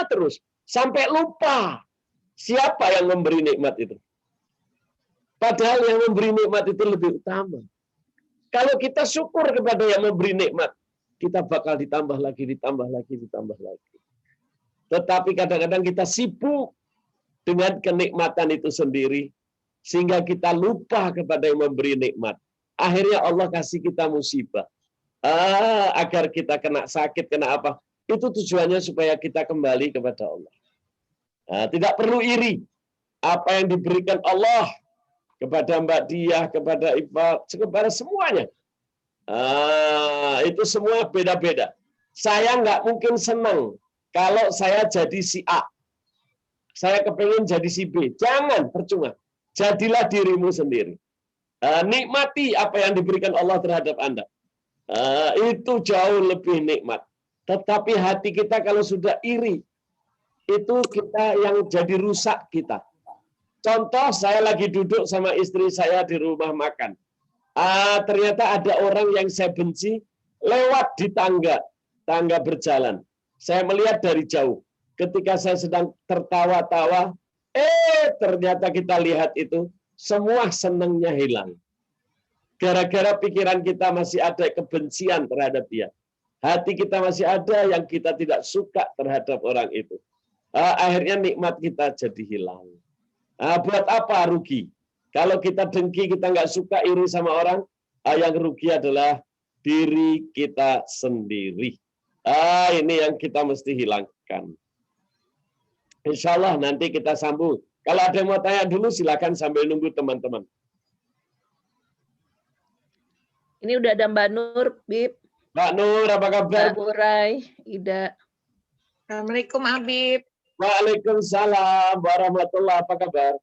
terus sampai lupa siapa yang memberi nikmat itu. Padahal yang memberi nikmat itu lebih utama. Kalau kita syukur kepada yang memberi nikmat, kita bakal ditambah lagi, ditambah lagi, ditambah lagi. Tetapi kadang-kadang kita sibuk dengan kenikmatan itu sendiri, sehingga kita lupa kepada yang memberi nikmat. Akhirnya Allah kasih kita musibah. Agar kita kena sakit, kena apa. Itu tujuannya supaya kita kembali kepada Allah. Tidak perlu iri. Apa yang diberikan Allah kepada Mbak Diah, kepada Iqbal, kepada semuanya. Itu semua beda-beda. Saya nggak mungkin senang kalau saya jadi si A. Saya kepengen jadi si B. Jangan, percuma. Jadilah dirimu sendiri. Nikmati apa yang diberikan Allah terhadap Anda. Itu jauh lebih nikmat. Tetapi hati kita kalau sudah iri, itu kita yang jadi rusak kita. Contoh, saya lagi duduk sama istri saya di rumah makan. Ternyata ada orang yang saya benci lewat di tangga berjalan. Saya melihat dari jauh. Ketika saya sedang tertawa-tawa, ternyata kita lihat itu, semua senangnya hilang. Gara-gara pikiran kita masih ada kebencian terhadap dia. Hati kita masih ada yang kita tidak suka terhadap orang itu. Akhirnya nikmat kita jadi hilang. Buat apa rugi? Kalau kita dengki, kita nggak suka, iri sama orang, yang rugi adalah diri kita sendiri. Ini yang kita mesti hilangkan. Insya Allah nanti kita sambung. Kalau ada yang mau tanya dulu, silakan sambil nunggu teman-teman. Ini udah ada Mbak Nur, Bib. Mbak Nur, apa kabar? Mbak Urai, Ida. Assalamualaikum, Habib. Waalaikumsalam warahmatullahi, apa kabar?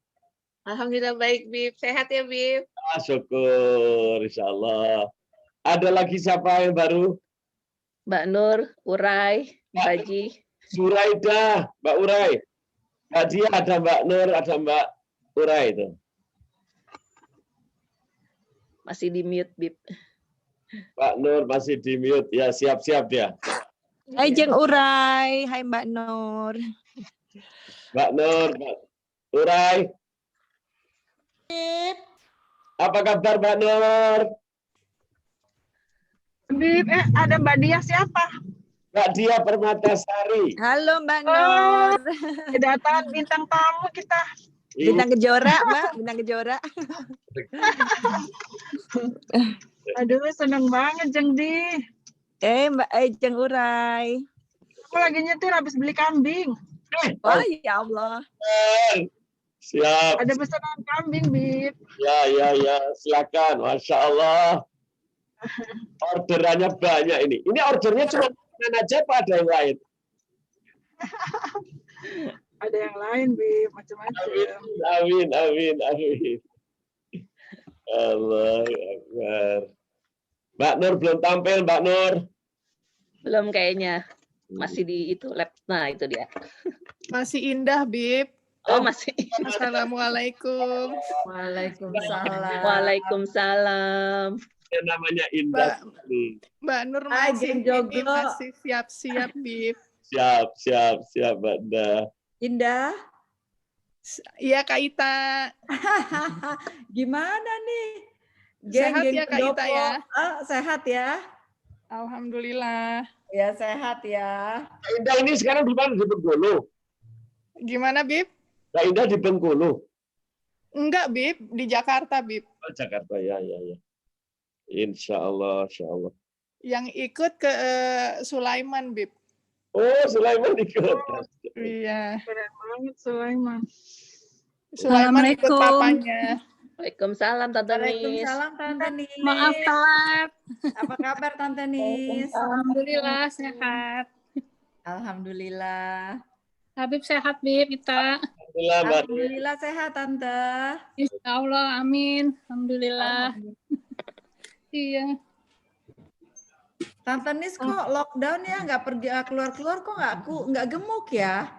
Alhamdulillah baik, Bib. Sehat ya, Bib? Syukur, insya Allah. Ada lagi siapa yang baru? Mbak Nur, Urai, Baji. Suraidah, Mbak Urai. Mbak Dia ada Mbak Nur, ada Mbak Urai itu. Masih di mute, Bib. Mbak Nur masih di mute. Ya, siap-siap dia. Hai Jeng Urai, hai Mbak Nur. Mbak Nur, Mbak Urai. Apa kabar Mbak Nur? Bib, ada Mbak Dia siapa? Mbak Dia Permatasari. Halo Mbak Nur. Kedatangan bintang tamu kita. Bintang Kejora, Mbak, Bintang Kejora. Aduh, seneng banget, Jeng Di. Mbak Jeng Urai. Aku lagi nyetir habis beli kambing. Oh ya Allah. Siap. Ada pesanan kambing, Bib. Ya, silakan. Masya Allah. Orderannya banyak ini. Ini ordernya cuma makanan aja apa ada yang lain? Ada yang lain, Bib. Macam-macam. Amin. Allah Akbar. Mbak Nur belum tampil, Mbak Nur. Belum kayaknya. Masih di itu lab. Nah, itu dia. Masih indah, Bib. Oh, masih. Assalamualaikum. Waalaikumsalam. Waalaikumsalam. Yang namanya Indah. Mbak Nur Hai, masih Jeng Joglo. masih siap-siap, Bib. Siap, Mbak Indah. Indah. Iya, Kak Ita. Gimana nih? Sehat ya, Kak Ita ya? Sehat ya? Alhamdulillah. Ya sehat ya. Mbak Indah ini sekarang di mana? Di Bengkulu. Gimana, Bib? Mbak Indah di Bengkulu. Enggak, Bib. Di Jakarta, Bib. Oh, Jakarta, ya. Insya Allah. Yang ikut ke Sulaiman, Bib. Oh, Sulaiman ikut. Iya. Keren banget, Sulaiman. Sulaiman ikut papanya. Waalaikumsalam, Tante Nis. Waalaikumsalam Tante Nis. Maaf telat. Apa kabar Tante Nis? Alhamdulillah sehat. Alhamdulillah. Habib sehat, Bib, kita. Alhamdulillah, Mbak. Alhamdulillah sehat Tante. Insya Allah, amin. Alhamdulillah. Iya. Tante Nis kok lockdown ya, nggak pergi keluar-keluar, kok nggak gemuk ya?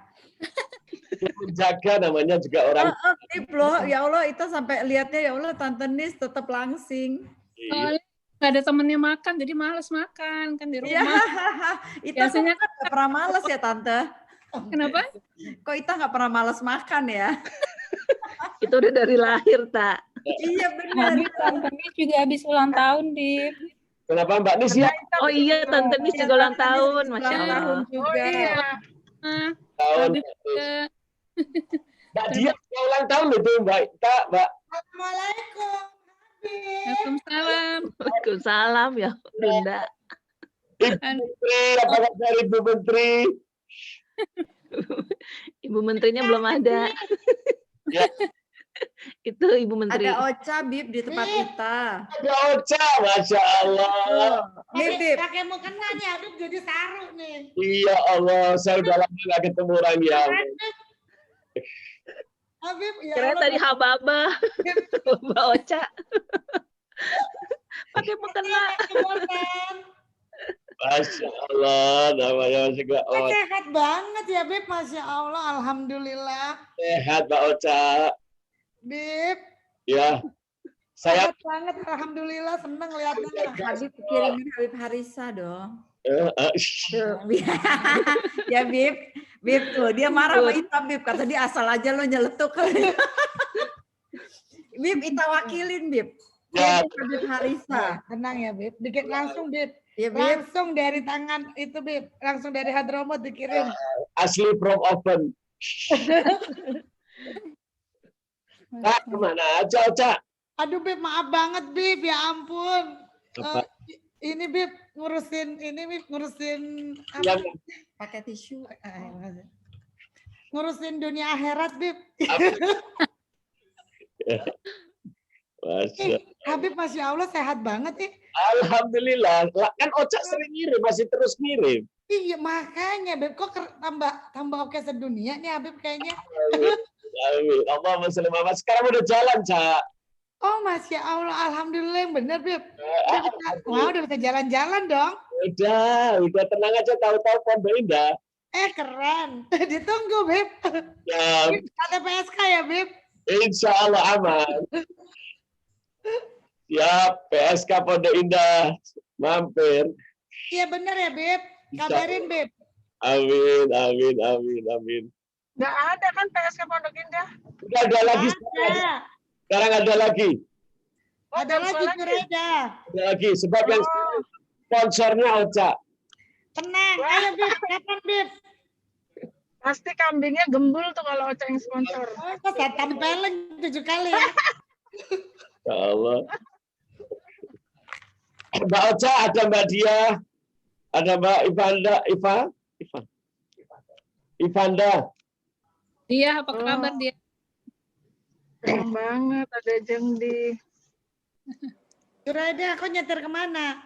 Menjaga namanya juga orang. Tip loh, ya Allah itu sampai lihatnya ya Allah Tante Nis tetap langsing. Soalnya nggak ada temennya makan, jadi males makan kan di Iya, rumah. itu Biasanya kan nggak pernah males ya Tante. Kenapa? Kok Ita nggak pernah malas makan ya? Itu udah dari lahir, Tak. Iya benar. Habib Tante Nis juga habis ulang tahun, Bib. Kenapa Mbak Nis ya? Oh iya, Tante Nis juga ulang tahun, Masya Ulang tahun Allah. juga. Oh iya. Ah, Tahun. Habib juga. Mbak Dia juga ulang tahun itu Mbak Ita, Mbak. Assalamualaikum. Waalaikumsalam. Waalaikumsalam ya, Bunda. Ibu Menteri, apa kabar Ibu Menteri? Ibu menterinya belum ada. Ya. Itu Ibu Menteri. Ada Ocha Bib di tempat Ita. Ada Ocha, Masya Allah. Nih Bib, Pakai mukena nih, Habib jadi saru nih. Iya Allah, saya udah lama gak ketemu orang yang. Habib, ya Kira Allah. tadi Hababa. Mbak Ocha. Pakai mukena. Masya Allah, namanya masih gak Ocha. Sehat banget ya, Bib. Masya Allah, alhamdulillah. Sehat Mbak Ocha. Bib, Ya, saya sehat banget, alhamdulillah. Seneng lihatnya. Habib kirimin Habib Harisa dong. eh, eh, Tuh. Ya Bib, Bib tuh dia marah sama Ita Bib, kata dia asal aja lo nyeletuk. Bib, Ita wakilin Bib. Ya. Habib Harisa. Tenang ya, Bib. Dikit langsung, Bib. Ya Bib. Langsung dari tangan itu, Bib. Langsung dari Hadramut dikirim. asli from oven. Kak, kemana aja Ocha? Aduh, Bib, maaf banget, Bib. Ya ampun. Apa? Ini, Bib, ngurusin Yang apa? Pakai tisu. Ngurusin dunia akhirat, Bib. Masya. Habib, Masya Allah, sehat banget nih. Alhamdulillah. Lah, kan Ocha sering ngirim, masih terus ngirim. Iya, makanya, Bib. Kok tambah oke sedunia nih, Habib, kayaknya. Amin. Allahumma sholli ala Muhammad. Sekarang udah jalan, Cak. Oh, Masya Allah. Alhamdulillah, yang bener, Bib. Udah bisa jalan-jalan dong. Udah tenang aja, tahu-tahu Pondok Indah. Keren. Ditunggu, Bib. Ya, KTPSK ya, Bib. insya Allah aman. Ya, PSK Pondok Indah mampir. Iya, bener ya, Bib. Kabarin, Bib. Amin, amin, amin, amin. Nggak ada kan PSK Pondok Indah? Udah ada lagi sekarang. Ada. Sekarang ada lagi. Ada lagi, Jureda. Ada lagi. Sebab yang sponsornya Ocha. Tenang. Ayo, Bib. Kapan, Bib? Pasti kambingnya gembul tuh kalau Ocha yang sponsor. Oh, kok saya tempelin 7 kali ya? Ya Allah. Mbak Ocha, ada Mbak Dia, ada Mbak Ivanda. Dia apa kabar dia? Senang banget ada Jengdi. Jureda, aku nyetir kemana?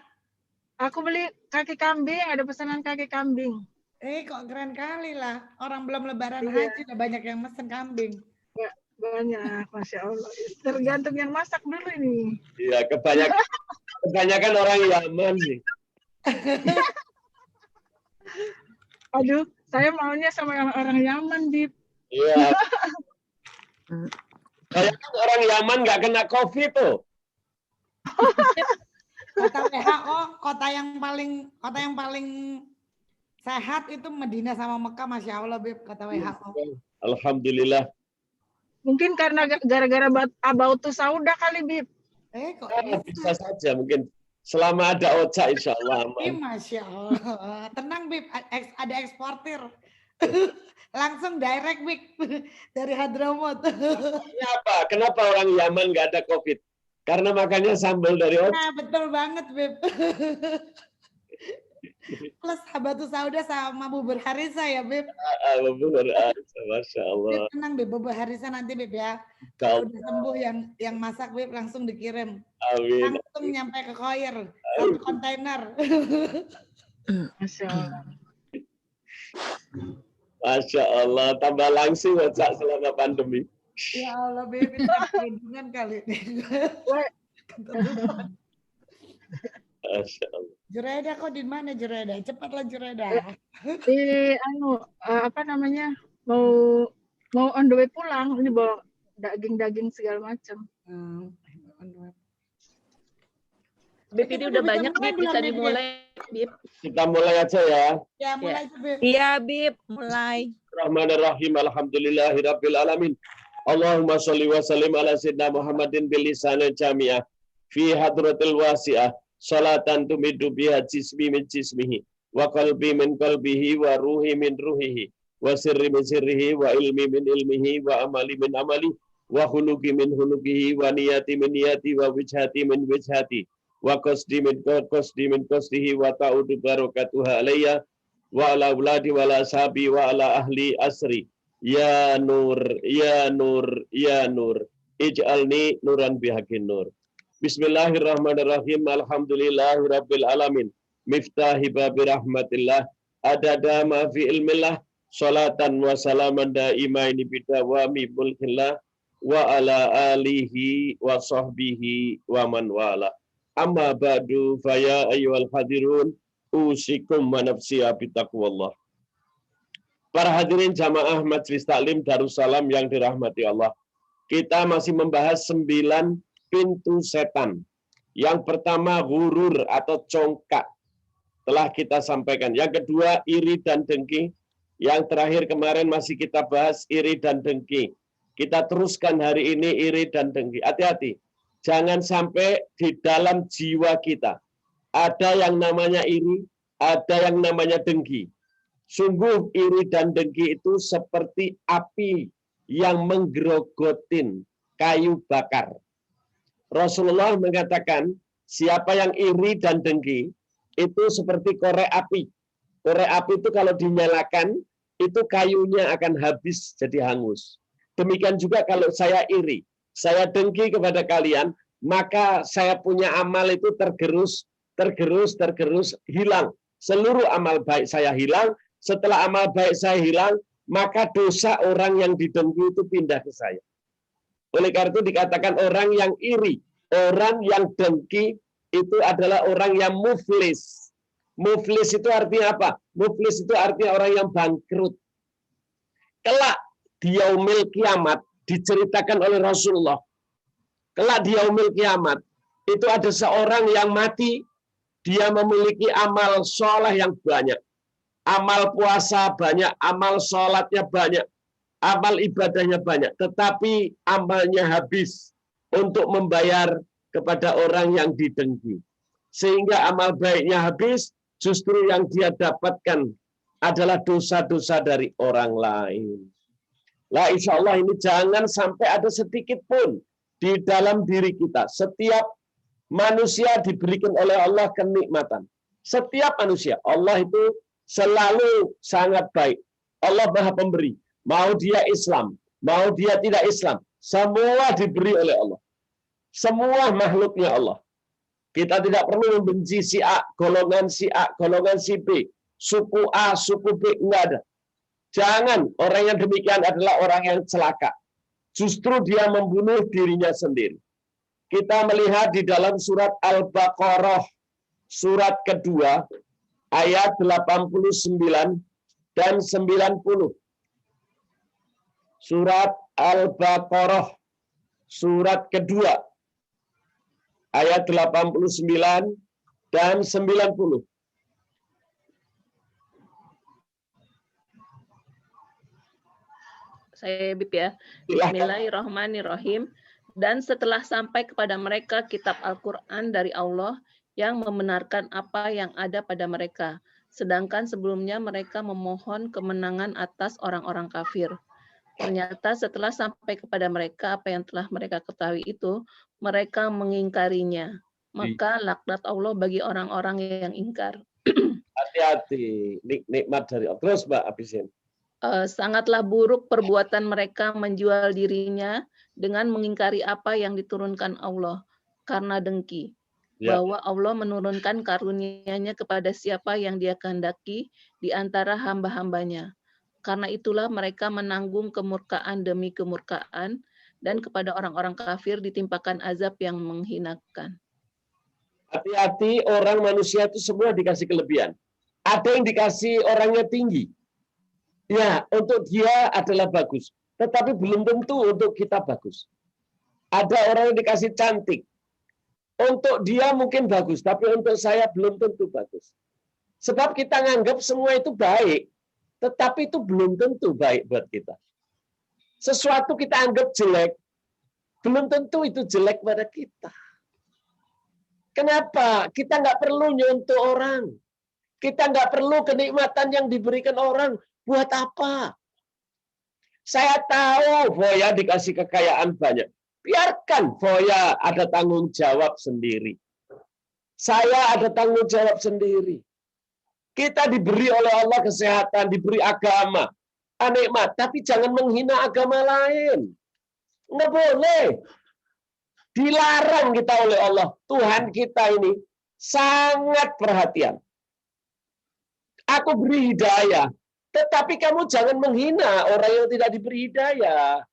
Aku beli kaki kambing, ada pesanan kaki kambing. Kok keren kali lah. Orang belum lebaran haji, udah banyak yang mesen kambing. Banyak, Masya Allah. Tergantung yang masak dulu ini. Iya, kebanyakan orang Yaman nih. Aduh, saya maunya sama yang orang Yaman, Bib. Iya. Kayak orang Yaman nggak kena COVID tuh. Kata WHO, kota yang paling sehat itu Medina sama Mekah, Masya Allah, Bib, kata WHO. Alhamdulillah. Mungkin karena gara-gara Abautu Sauda kali, Bib. Kok Bisa saja mungkin. Selama ada Ocha, insya Allah aman. Masya Allah. Tenang, Bib, ada eksportir. Langsung direct, Bib, dari Hadramut. Kenapa? Kenapa orang Yaman nggak ada COVID? Karena makannya sambal dari Ocha. Nah, betul banget, Bib. Plus Habatu Sauda sama bubur Harisa ya, Bib. Masya Allah. Bib, tenang, Bib, bubur Harisa nanti, Bib, ya. Kau, Kalau udah sembuh yang masak, Bib, langsung dikirim. amin. Langsung nyampe ke Koyer. 1 kontainer. Masya Allah. Masya Allah. Tambah langsung Ocha selama pandemi. Ya Allah, Bib, itu perlindungan kali ini. Masya Allah. Jureda, kok di mana Jureda? Cepatlah Jureda. Apa namanya? Mau on the way pulang, ini bawa daging-daging segala macam. Bib ini udah banyak, Bib. Bisa dimulai, Bib. Kita mulai aja ya. Ya, mulai Bib. Iya, Bib, mulai. Rahmanir-Rahim. Alhamdulillahirabbil alamin. Allahumma sholli wa sallim ala sayyidina Muhammadin bil lisanil jami'ah fi hadratil wasi'ah salatan tumidu biha jismi min jismihi wa qalbi min qalbihi wa ruhi min ruhihi wa sirri min sirrihi wa ilmi min ilmihi wa amali min amali wa khuluqi min khuluqihi wa niyati min niyati wa wijhati min wijhati wa qasdi min qasdihi wa ta'udu barakatuha alayya wa ala auladi wa ala ashabi wa ala ahli asri. Ya Nur, Ya Nur, Ya Nur, ij'alni nuran bihaqqin nur. Bismillahirrahmanirrahim. Alhamdulillahirabbil alamin. Miftahi babi rahmatillah. Adada ma fi ilmillah. Salatan wa salaman daimaini bidawami mulkillah wa ala alihi wa sahbihi wa man wala. Amma ba'du faya ayyuhal hadirun usikum wa nafsi bitaqwallah. Para hadirin jamaah Majelis Taklim Darussalam yang dirahmati Allah. Kita masih membahas 9 pintu setan. Yang pertama ghurur atau congkak. Telah kita sampaikan. Yang kedua iri dan dengki. Yang terakhir kemarin masih kita bahas iri dan dengki. Kita teruskan hari ini iri dan dengki. Hati-hati. Jangan sampai di dalam jiwa kita ada yang namanya iri, ada yang namanya dengki. Sungguh iri dan dengki itu seperti api yang menggerogotin kayu bakar. Rasulullah mengatakan, siapa yang iri dan dengki, itu seperti korek api. Korek api itu kalau dinyalakan, itu kayunya akan habis jadi hangus. Demikian juga kalau saya iri, saya dengki kepada kalian, maka saya punya amal itu tergerus, hilang. Seluruh amal baik saya hilang. Setelah amal baik saya hilang, maka dosa orang yang didengki itu pindah ke saya. Oleh karena itu dikatakan orang yang iri, orang yang dengki itu adalah orang yang muflis. Muflis itu artinya apa? Muflis itu artinya orang yang bangkrut. Kelak di yaumil kiamat diceritakan oleh Rasulullah. Kelak di yaumil kiamat itu ada seorang yang mati, dia memiliki amal soleh yang banyak. Amal puasa banyak, amal sholatnya banyak, amal ibadahnya banyak. Tetapi amalnya habis untuk membayar kepada orang yang didengki. Sehingga amal baiknya habis, justru yang dia dapatkan adalah dosa-dosa dari orang lain. Lah insya Allah ini jangan sampai ada sedikit pun di dalam diri kita. Setiap manusia diberikan oleh Allah kenikmatan. Setiap manusia, Allah itu selalu sangat baik. Allah Maha Pemberi. Mau dia Islam, mau dia tidak Islam, semua diberi oleh Allah. Semua makhluknya Allah. Kita tidak perlu membenci si A, golongan si B, suku A, suku B, enggak ada. Jangan, orang yang demikian adalah orang yang celaka. Justru dia membunuh dirinya sendiri. Kita melihat di dalam surat Al-Baqarah, surat kedua, ayat 89 dan 90. Surat Al-Baqarah, surat kedua, ayat 89 dan 90. Saya Bib ya. Bismillahirrahmanirrahim. Dan setelah sampai kepada mereka kitab Al-Quran dari Allah yang membenarkan apa yang ada pada mereka. Sedangkan sebelumnya mereka memohon kemenangan atas orang-orang kafir. Ternyata setelah sampai kepada mereka apa yang telah mereka ketahui itu, mereka mengingkarinya. Maka laknat Allah bagi orang-orang yang ingkar. Hati-hati, nikmat dari Allah. Terus Mbak, habisin. Sangatlah buruk perbuatan mereka menjual dirinya dengan mengingkari apa yang diturunkan Allah karena dengki. Bahwa Allah menurunkan karunia-Nya kepada siapa yang Dia kehendaki di antara hamba-hambanya. Karena itulah mereka menanggung kemurkaan demi kemurkaan, dan kepada orang-orang kafir ditimpakan azab yang menghinakan. Hati-hati, orang manusia itu semua dikasih kelebihan. Ada yang dikasih orangnya tinggi. Ya, untuk dia adalah bagus. Tetapi belum tentu untuk kita bagus. Ada orang yang dikasih cantik. Untuk dia mungkin bagus, tapi untuk saya belum tentu bagus. Sebab kita nganggap semua itu baik, tetapi itu belum tentu baik buat kita. Sesuatu kita anggap jelek, belum tentu itu jelek pada kita. Kenapa? Kita nggak perlu nyontoh orang. Kita nggak perlu kenikmatan yang diberikan orang. Buat apa? Saya tahu Foya dikasih kekayaan banyak. Biarkan Foya ada tanggung jawab sendiri. Saya ada tanggung jawab sendiri. Kita diberi oleh Allah kesehatan, diberi agama, nikmat, tapi jangan menghina agama lain. Nggak boleh. Dilarang kita oleh Allah. Tuhan kita ini sangat perhatian. Aku beri hidayah, tetapi kamu jangan menghina orang yang tidak diberi hidayah.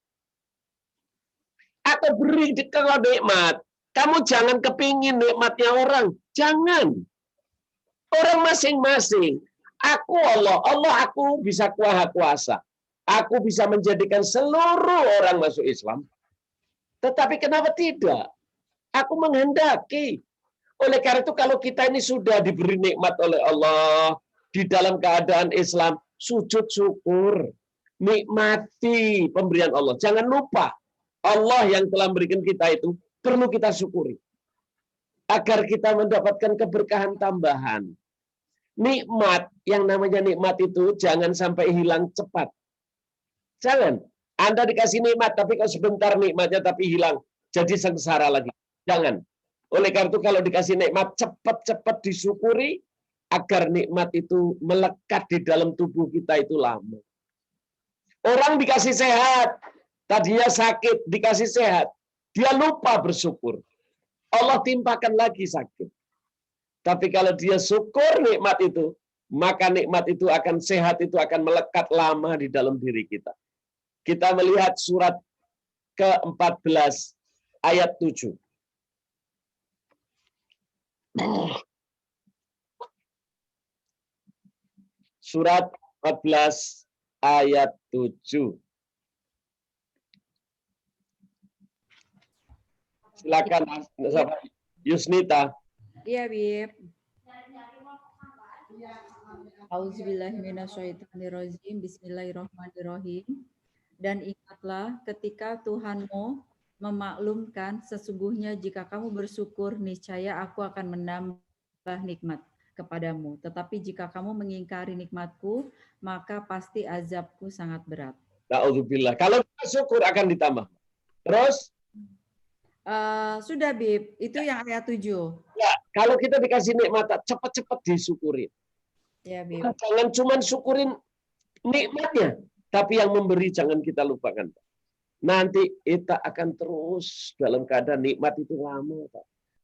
Aku beri kalau nikmat, kamu jangan kepingin nikmatnya orang. Jangan. Orang masing-masing. Aku Allah aku bisa kuasa. Aku bisa menjadikan seluruh orang masuk Islam. Tetapi kenapa tidak? Aku menghendaki. Oleh karena itu kalau kita ini sudah diberi nikmat oleh Allah, di dalam keadaan Islam, sujud syukur. Nikmati pemberian Allah. Jangan lupa, Allah yang telah memberikan kita itu, perlu kita syukuri. Agar kita mendapatkan keberkahan tambahan. Nikmat, yang namanya nikmat itu jangan sampai hilang cepat. Jangan. Anda dikasih nikmat, tapi kalau sebentar nikmatnya tapi hilang. Jadi sengsara lagi. Jangan. Oleh karena itu kalau dikasih nikmat, cepat-cepat disyukuri, agar nikmat itu melekat di dalam tubuh kita itu lama. Orang dikasih sehat, tadinya sakit, dikasih sehat. Dia lupa bersyukur. Allah timpakan lagi sakit. Tapi kalau dia syukur nikmat itu, maka nikmat itu akan sehat, itu akan melekat lama di dalam diri kita. Kita melihat surat ke-14 ayat 7. Surat 14 ayat 7. Silakan Yusnita. Iya, Bib. Auzubillahiminasyaitonirrajim. Bismillahirrahmanirrahim. Dan ingatlah ketika Tuhanmu memaklumkan sesungguhnya jika kamu bersyukur niscaya aku akan menambah nikmat kepadamu. Tetapi jika kamu mengingkari nikmatku maka pasti azabku sangat berat. Na'udzubillah. Kalau syukur akan ditambah. Terus? Sudah, Bib. Itu yang ayat 7. Ya, kalau kita dikasih nikmat, cepat-cepat disyukuri. Ya, Bib. Jangan cuma syukurin nikmatnya, tapi yang memberi jangan kita lupakan. Nanti kita akan terus dalam keadaan nikmat itu lama.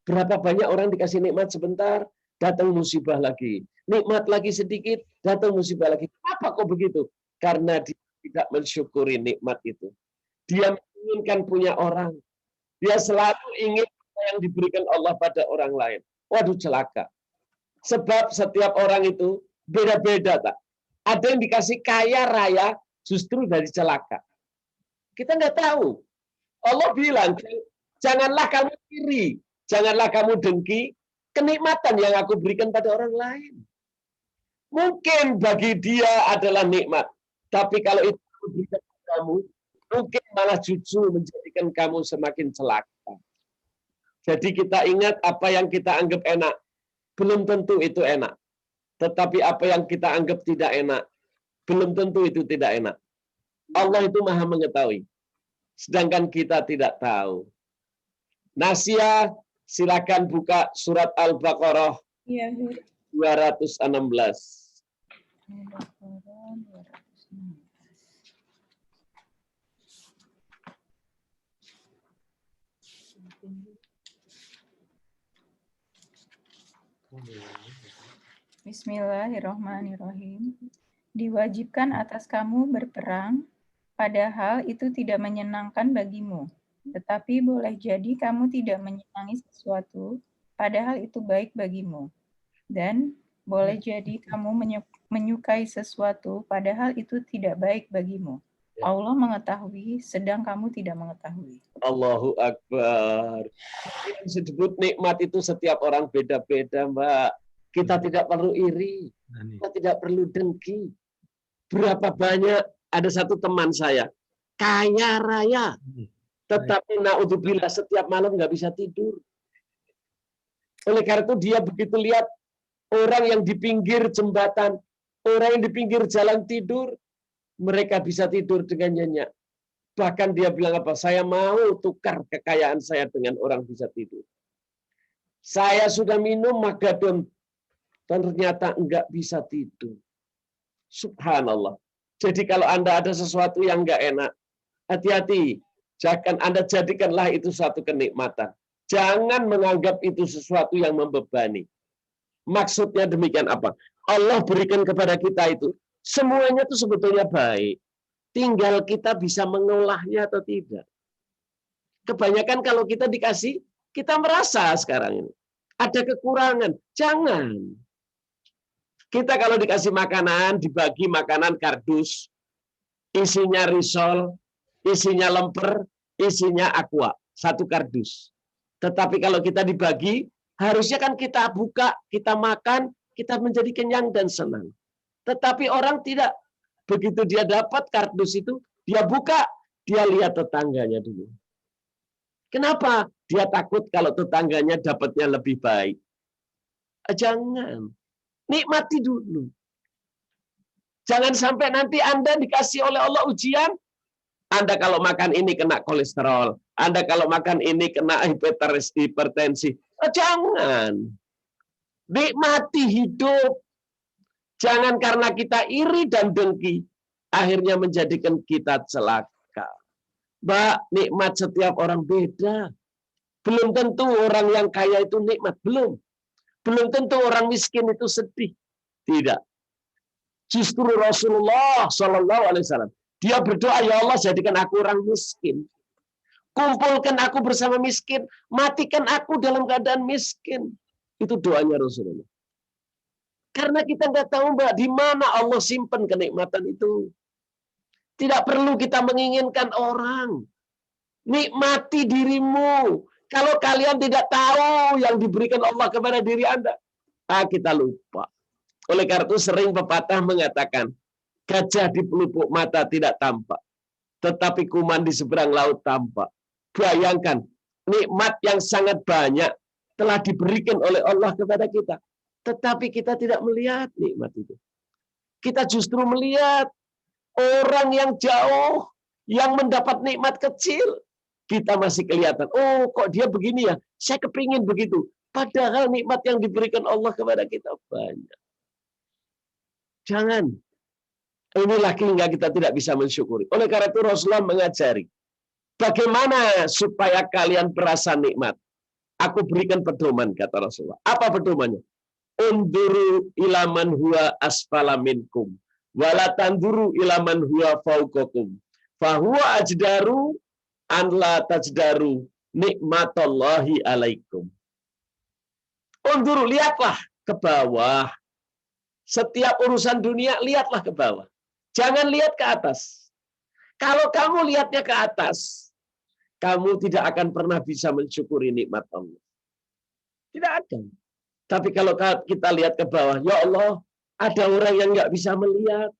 Berapa banyak orang dikasih nikmat sebentar, datang musibah lagi. Nikmat lagi sedikit, datang musibah lagi. Apa kok begitu? Karena dia tidak mensyukuri nikmat itu. Dia menginginkan punya orang. Dia selalu ingin apa yang diberikan Allah pada orang lain. Waduh, celaka. Sebab setiap orang itu beda-beda, tak? Ada yang dikasih kaya raya justru dari celaka. Kita nggak tahu. Allah bilang, janganlah kamu iri, janganlah kamu dengki kenikmatan yang aku berikan pada orang lain. Mungkin bagi dia adalah nikmat, tapi kalau itu aku berikan kamu, mungkin malah justru menjadikan kamu semakin celaka. Jadi kita ingat apa yang kita anggap enak, belum tentu itu enak. Tetapi apa yang kita anggap tidak enak, belum tentu itu tidak enak. Allah itu maha mengetahui. Sedangkan kita tidak tahu. Nasia, silakan buka surat Al-Baqarah 216. Bismillahirrahmanirrahim. Diwajibkan atas kamu berperang, padahal itu tidak menyenangkan bagimu. Tetapi boleh jadi kamu tidak menyenangi sesuatu, padahal itu baik bagimu. Dan boleh jadi kamu menyukai sesuatu, padahal itu tidak baik bagimu. Allah mengetahui, sedang kamu tidak mengetahui. Allahu Akbar. Yang disebut nikmat itu setiap orang beda-beda, Mbak. Kita tidak perlu iri. Kita tidak perlu dengki. Berapa banyak, ada satu teman saya, kaya raya. Tetapi naudzubillah setiap malam nggak bisa tidur. Oleh karena itu dia begitu lihat orang yang di pinggir jembatan, orang yang di pinggir jalan tidur, mereka bisa tidur dengan nyenyak. Bahkan dia bilang apa? Saya mau tukar kekayaan saya dengan orang bisa tidur. Saya sudah minum magadon, ternyata enggak bisa tidur. Subhanallah. Jadi kalau Anda ada sesuatu yang enggak enak, hati-hati. Jangan Anda jadikanlah itu suatu kenikmatan. Jangan menganggap itu sesuatu yang membebani. Maksudnya demikian apa? Allah berikan kepada kita itu, semuanya itu sebetulnya baik. Tinggal kita bisa mengolahnya atau tidak. Kebanyakan kalau kita dikasih, kita merasa sekarang ini ada kekurangan. Jangan. Kita kalau dikasih makanan, dibagi makanan kardus, isinya risol, isinya lemper, isinya aqua, satu kardus. Tetapi kalau kita dibagi, harusnya kan kita buka, kita makan, kita menjadi kenyang dan senang. Tetapi orang tidak. Begitu dia dapat kardus itu, dia buka, dia lihat tetangganya dulu. Kenapa? Dia takut kalau tetangganya dapatnya lebih baik. Jangan. Nikmati dulu. Jangan sampai nanti Anda dikasih oleh Allah ujian, Anda kalau makan ini kena kolesterol, Anda kalau makan ini kena hipertensi. Jangan. Nikmati hidup. Jangan karena kita iri dan dengki, akhirnya menjadikan kita celaka. Mbak, nikmat setiap orang beda. Belum tentu orang yang kaya itu nikmat. Belum. Belum tentu orang miskin itu sedih. Tidak. Justru Rasulullah SAW, dia berdoa, ya Allah jadikan aku orang miskin. Kumpulkan aku bersama miskin. Matikan aku dalam keadaan miskin. Itu doanya Rasulullah. Karena kita nggak tahu, Mbak, di mana Allah simpan kenikmatan itu. Tidak perlu kita menginginkan orang. Nikmati dirimu. Kalau kalian tidak tahu yang diberikan Allah kepada diri Anda, kita lupa. Oleh karena itu sering pepatah mengatakan, gajah di pelupuk mata tidak tampak, tetapi kuman di seberang laut tampak. Bayangkan, nikmat yang sangat banyak telah diberikan oleh Allah kepada kita. Tetapi kita tidak melihat nikmat itu. Kita justru melihat orang yang jauh, yang mendapat nikmat kecil, kita masih kelihatan, oh kok dia begini ya, saya kepingin begitu. Padahal nikmat yang diberikan Allah kepada kita banyak. Jangan. Ini lagi hingga kita tidak bisa mensyukuri. Oleh karena itu Rasulullah mengajari, bagaimana supaya kalian berasa nikmat. Aku berikan pedoman, kata Rasulullah. Apa pedomannya? Unduru ilaman huwa asfala minkum. Wala tanduru ilaman huwa fauqakum. Fahuwa ajdaru an la tajdaru nikmatallahi alaikum. Unduru, lihatlah ke bawah. Setiap urusan dunia, lihatlah ke bawah. Jangan lihat ke atas. Kalau kamu lihatnya ke atas, kamu tidak akan pernah bisa mensyukuri nikmat Allah. Tidak akan. Tapi kalau kita lihat ke bawah, ya Allah, ada orang yang nggak bisa melihat.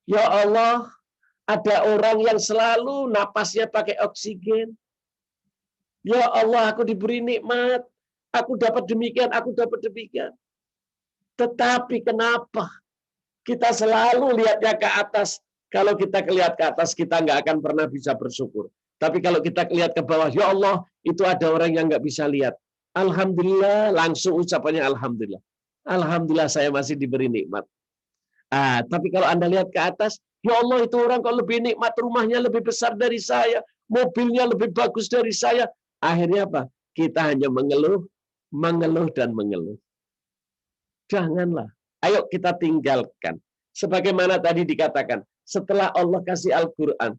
Ya Allah, ada orang yang selalu napasnya pakai oksigen. Ya Allah, aku diberi nikmat. Aku dapat demikian, aku dapat demikian. Tetapi kenapa kita selalu lihatnya ke atas? Kalau kita lihat ke atas, kita nggak akan pernah bisa bersyukur. Tapi kalau kita lihat ke bawah, ya Allah, itu ada orang yang nggak bisa lihat. Alhamdulillah, langsung ucapannya Alhamdulillah. Alhamdulillah saya masih diberi nikmat. Tapi kalau Anda lihat ke atas, ya Allah, itu orang kok lebih nikmat, rumahnya lebih besar dari saya, mobilnya lebih bagus dari saya. Akhirnya apa? Kita hanya mengeluh, mengeluh, dan mengeluh. Janganlah. Ayo kita tinggalkan. Sebagaimana tadi dikatakan, setelah Allah kasih Al-Quran,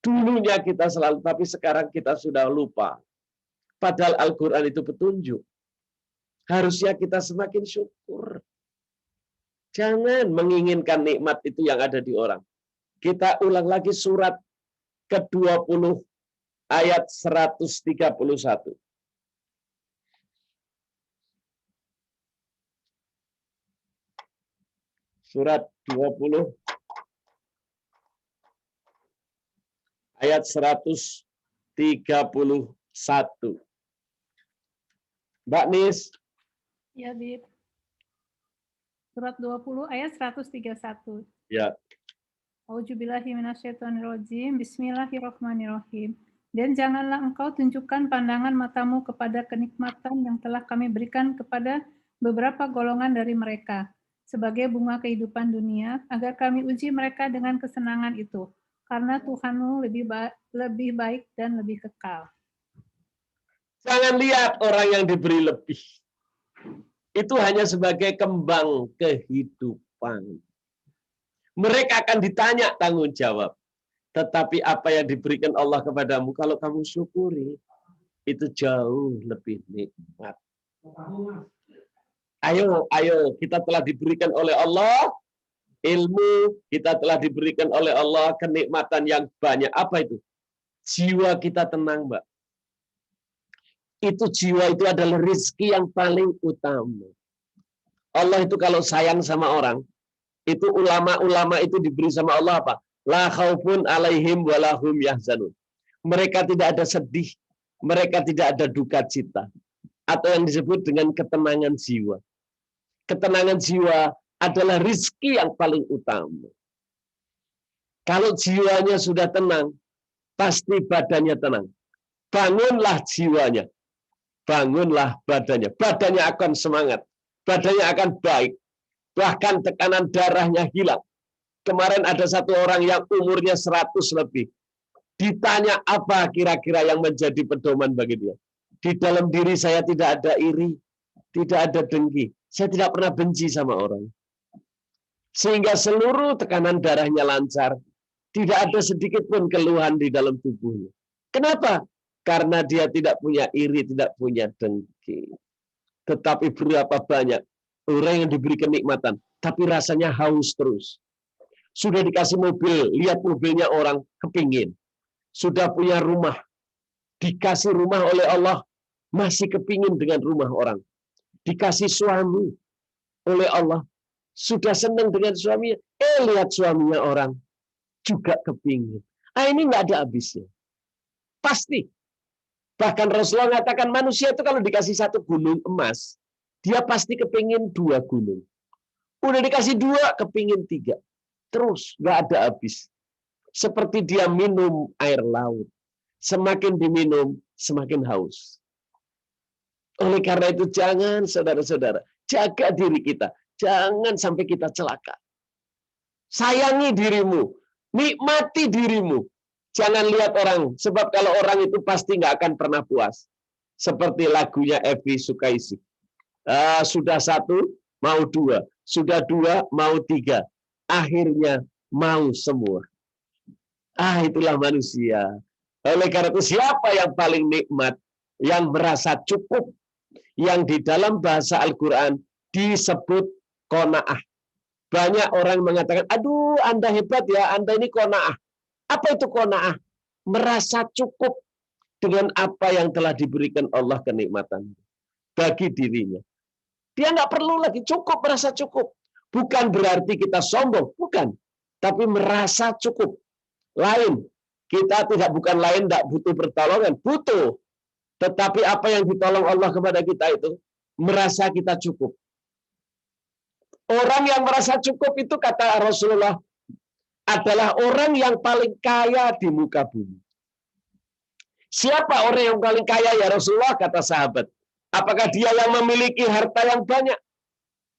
dulunya kita selalu, tapi sekarang kita sudah lupa. Padahal Al-Quran itu petunjuk. Harusnya kita semakin syukur. Jangan menginginkan nikmat itu yang ada di orang. Kita ulang lagi surat ke-20 ayat 131. Surat 20 ayat 131. Mbak Nis. Ya, Bib. Surat 20 ayat 131. Ya. Auzubillahi minasyaitonirrajim. Bismillahirrahmanirrahim. Dan janganlah engkau tunjukkan pandangan matamu kepada kenikmatan yang telah kami berikan kepada beberapa golongan dari mereka sebagai bunga kehidupan dunia, agar kami uji mereka dengan kesenangan itu, karena Tuhanmu lebih baik dan lebih kekal. Jangan lihat orang yang diberi lebih. Itu hanya sebagai kembang kehidupan. Mereka akan ditanya tanggung jawab. Tetapi apa yang diberikan Allah kepadamu, kalau kamu syukuri, itu jauh lebih nikmat. Ayo, kita telah diberikan oleh Allah ilmu, kita telah diberikan oleh Allah kenikmatan yang banyak. Apa itu? Jiwa kita tenang, Mbak. Itu jiwa itu adalah rezeki yang paling utama. Allah itu kalau sayang sama orang, itu ulama-ulama itu diberi sama Allah apa? La khaufun alaihim walahum yahzanun. Mereka tidak ada sedih, mereka tidak ada duka cita. Atau yang disebut dengan ketenangan jiwa. Ketenangan jiwa adalah rezeki yang paling utama. Kalau jiwanya sudah tenang, pasti badannya tenang. Bangunlah jiwanya. Bangunlah badannya. Badannya akan semangat. Badannya akan baik. Bahkan tekanan darahnya hilang. Kemarin ada satu orang yang umurnya 100 lebih. Ditanya apa kira-kira yang menjadi pedoman bagi dia. Di dalam diri saya tidak ada iri. Tidak ada dengki. Saya tidak pernah benci sama orang. Sehingga seluruh tekanan darahnya lancar. Tidak ada sedikit pun keluhan di dalam tubuhnya. Kenapa? Karena dia tidak punya iri, tidak punya dengki. Tetapi berapa banyak orang yang diberi kenikmatan, tapi rasanya haus terus. Sudah dikasih mobil, lihat mobilnya orang, kepingin. Sudah punya rumah, dikasih rumah oleh Allah, masih kepingin dengan rumah orang. Dikasih suami oleh Allah, sudah senang dengan suaminya. Lihat suaminya orang, juga kepingin. Ini nggak ada habisnya. Pasti. Bahkan Rasulullah mengatakan manusia itu kalau dikasih 1 gunung emas, dia pasti kepingin 2 gunung. Udah dikasih 2, kepingin 3. Terus, nggak ada habis. Seperti dia minum air laut. Semakin diminum, semakin haus. Oleh karena itu, jangan saudara-saudara, jaga diri kita. Jangan sampai kita celaka. Sayangi dirimu. Nikmati dirimu. Jangan lihat orang, sebab kalau orang itu pasti nggak akan pernah puas. Seperti lagunya Evi Sukaisi. Sudah 1, mau 2. Sudah 2, mau 3. Akhirnya mau semua. Itulah manusia. Oleh karena itu, siapa yang paling nikmat? Yang merasa cukup. Yang di dalam bahasa Al-Quran disebut qanaah. Banyak orang mengatakan, aduh Anda hebat ya, Anda ini qanaah. Apa itu qanaah? Merasa cukup dengan apa yang telah diberikan Allah kenikmatan bagi dirinya. Dia nggak perlu lagi, cukup, merasa cukup. Bukan berarti kita sombong, bukan. Tapi merasa cukup. Lain. Kita bukan lain, tidak butuh pertolongan. Butuh. Tetapi apa yang ditolong Allah kepada kita itu, merasa kita cukup. Orang yang merasa cukup itu, kata Rasulullah, adalah orang yang paling kaya di muka bumi. Siapa orang yang paling kaya ya Rasulullah, kata sahabat. Apakah dia yang memiliki harta yang banyak?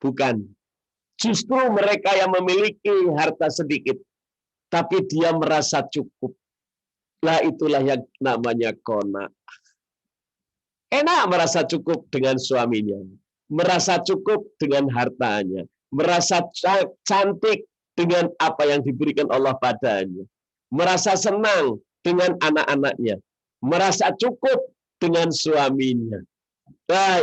Bukan. Justru mereka yang memiliki harta sedikit. Tapi dia merasa cukup. Itulah yang namanya qanaah. Enak merasa cukup dengan suaminya. Merasa cukup dengan hartanya. Merasa cantik dengan apa yang diberikan Allah padanya. Merasa senang dengan anak-anaknya. Merasa cukup dengan suaminya.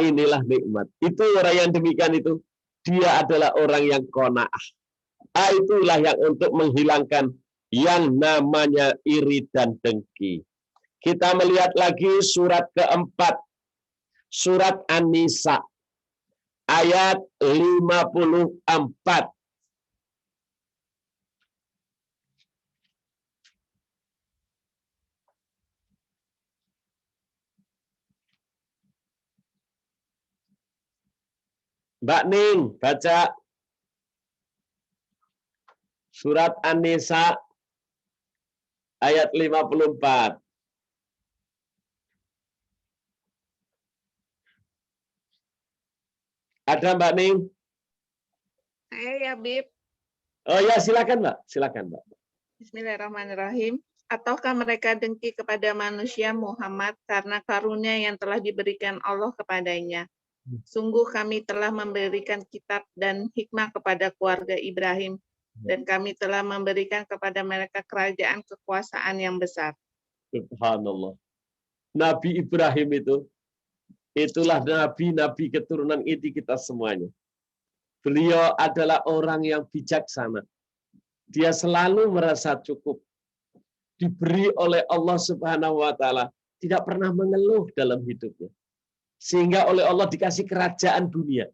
Inilah nikmat. Itu orang yang demikian itu. Dia adalah orang yang qanaah. Itulah yang untuk menghilangkan yang namanya iri dan dengki. Kita melihat lagi surat keempat, surat An-Nisa, ayat 54. Mbak Ning, baca surat An-Nisa ayat 54. Ada Mbak Ning? Saya ya, Bib. Oh ya, silakan Mbak. Silakan Mbak. Bismillahirrahmanirrahim. Ataukah mereka dengki kepada manusia Muhammad karena karunia yang telah diberikan Allah kepadanya? Sungguh kami telah memberikan kitab dan hikmah kepada keluarga Ibrahim, dan kami telah memberikan kepada mereka kerajaan kekuasaan yang besar. Subhanallah. Nabi Ibrahim itulah nabi-nabi keturunan inti kita semuanya. Beliau adalah orang yang bijaksana. Dia selalu merasa cukup. Diberi oleh Allah Subhanahu wa taala, tidak pernah mengeluh dalam hidupnya. Sehingga oleh Allah dikasih kerajaan dunia.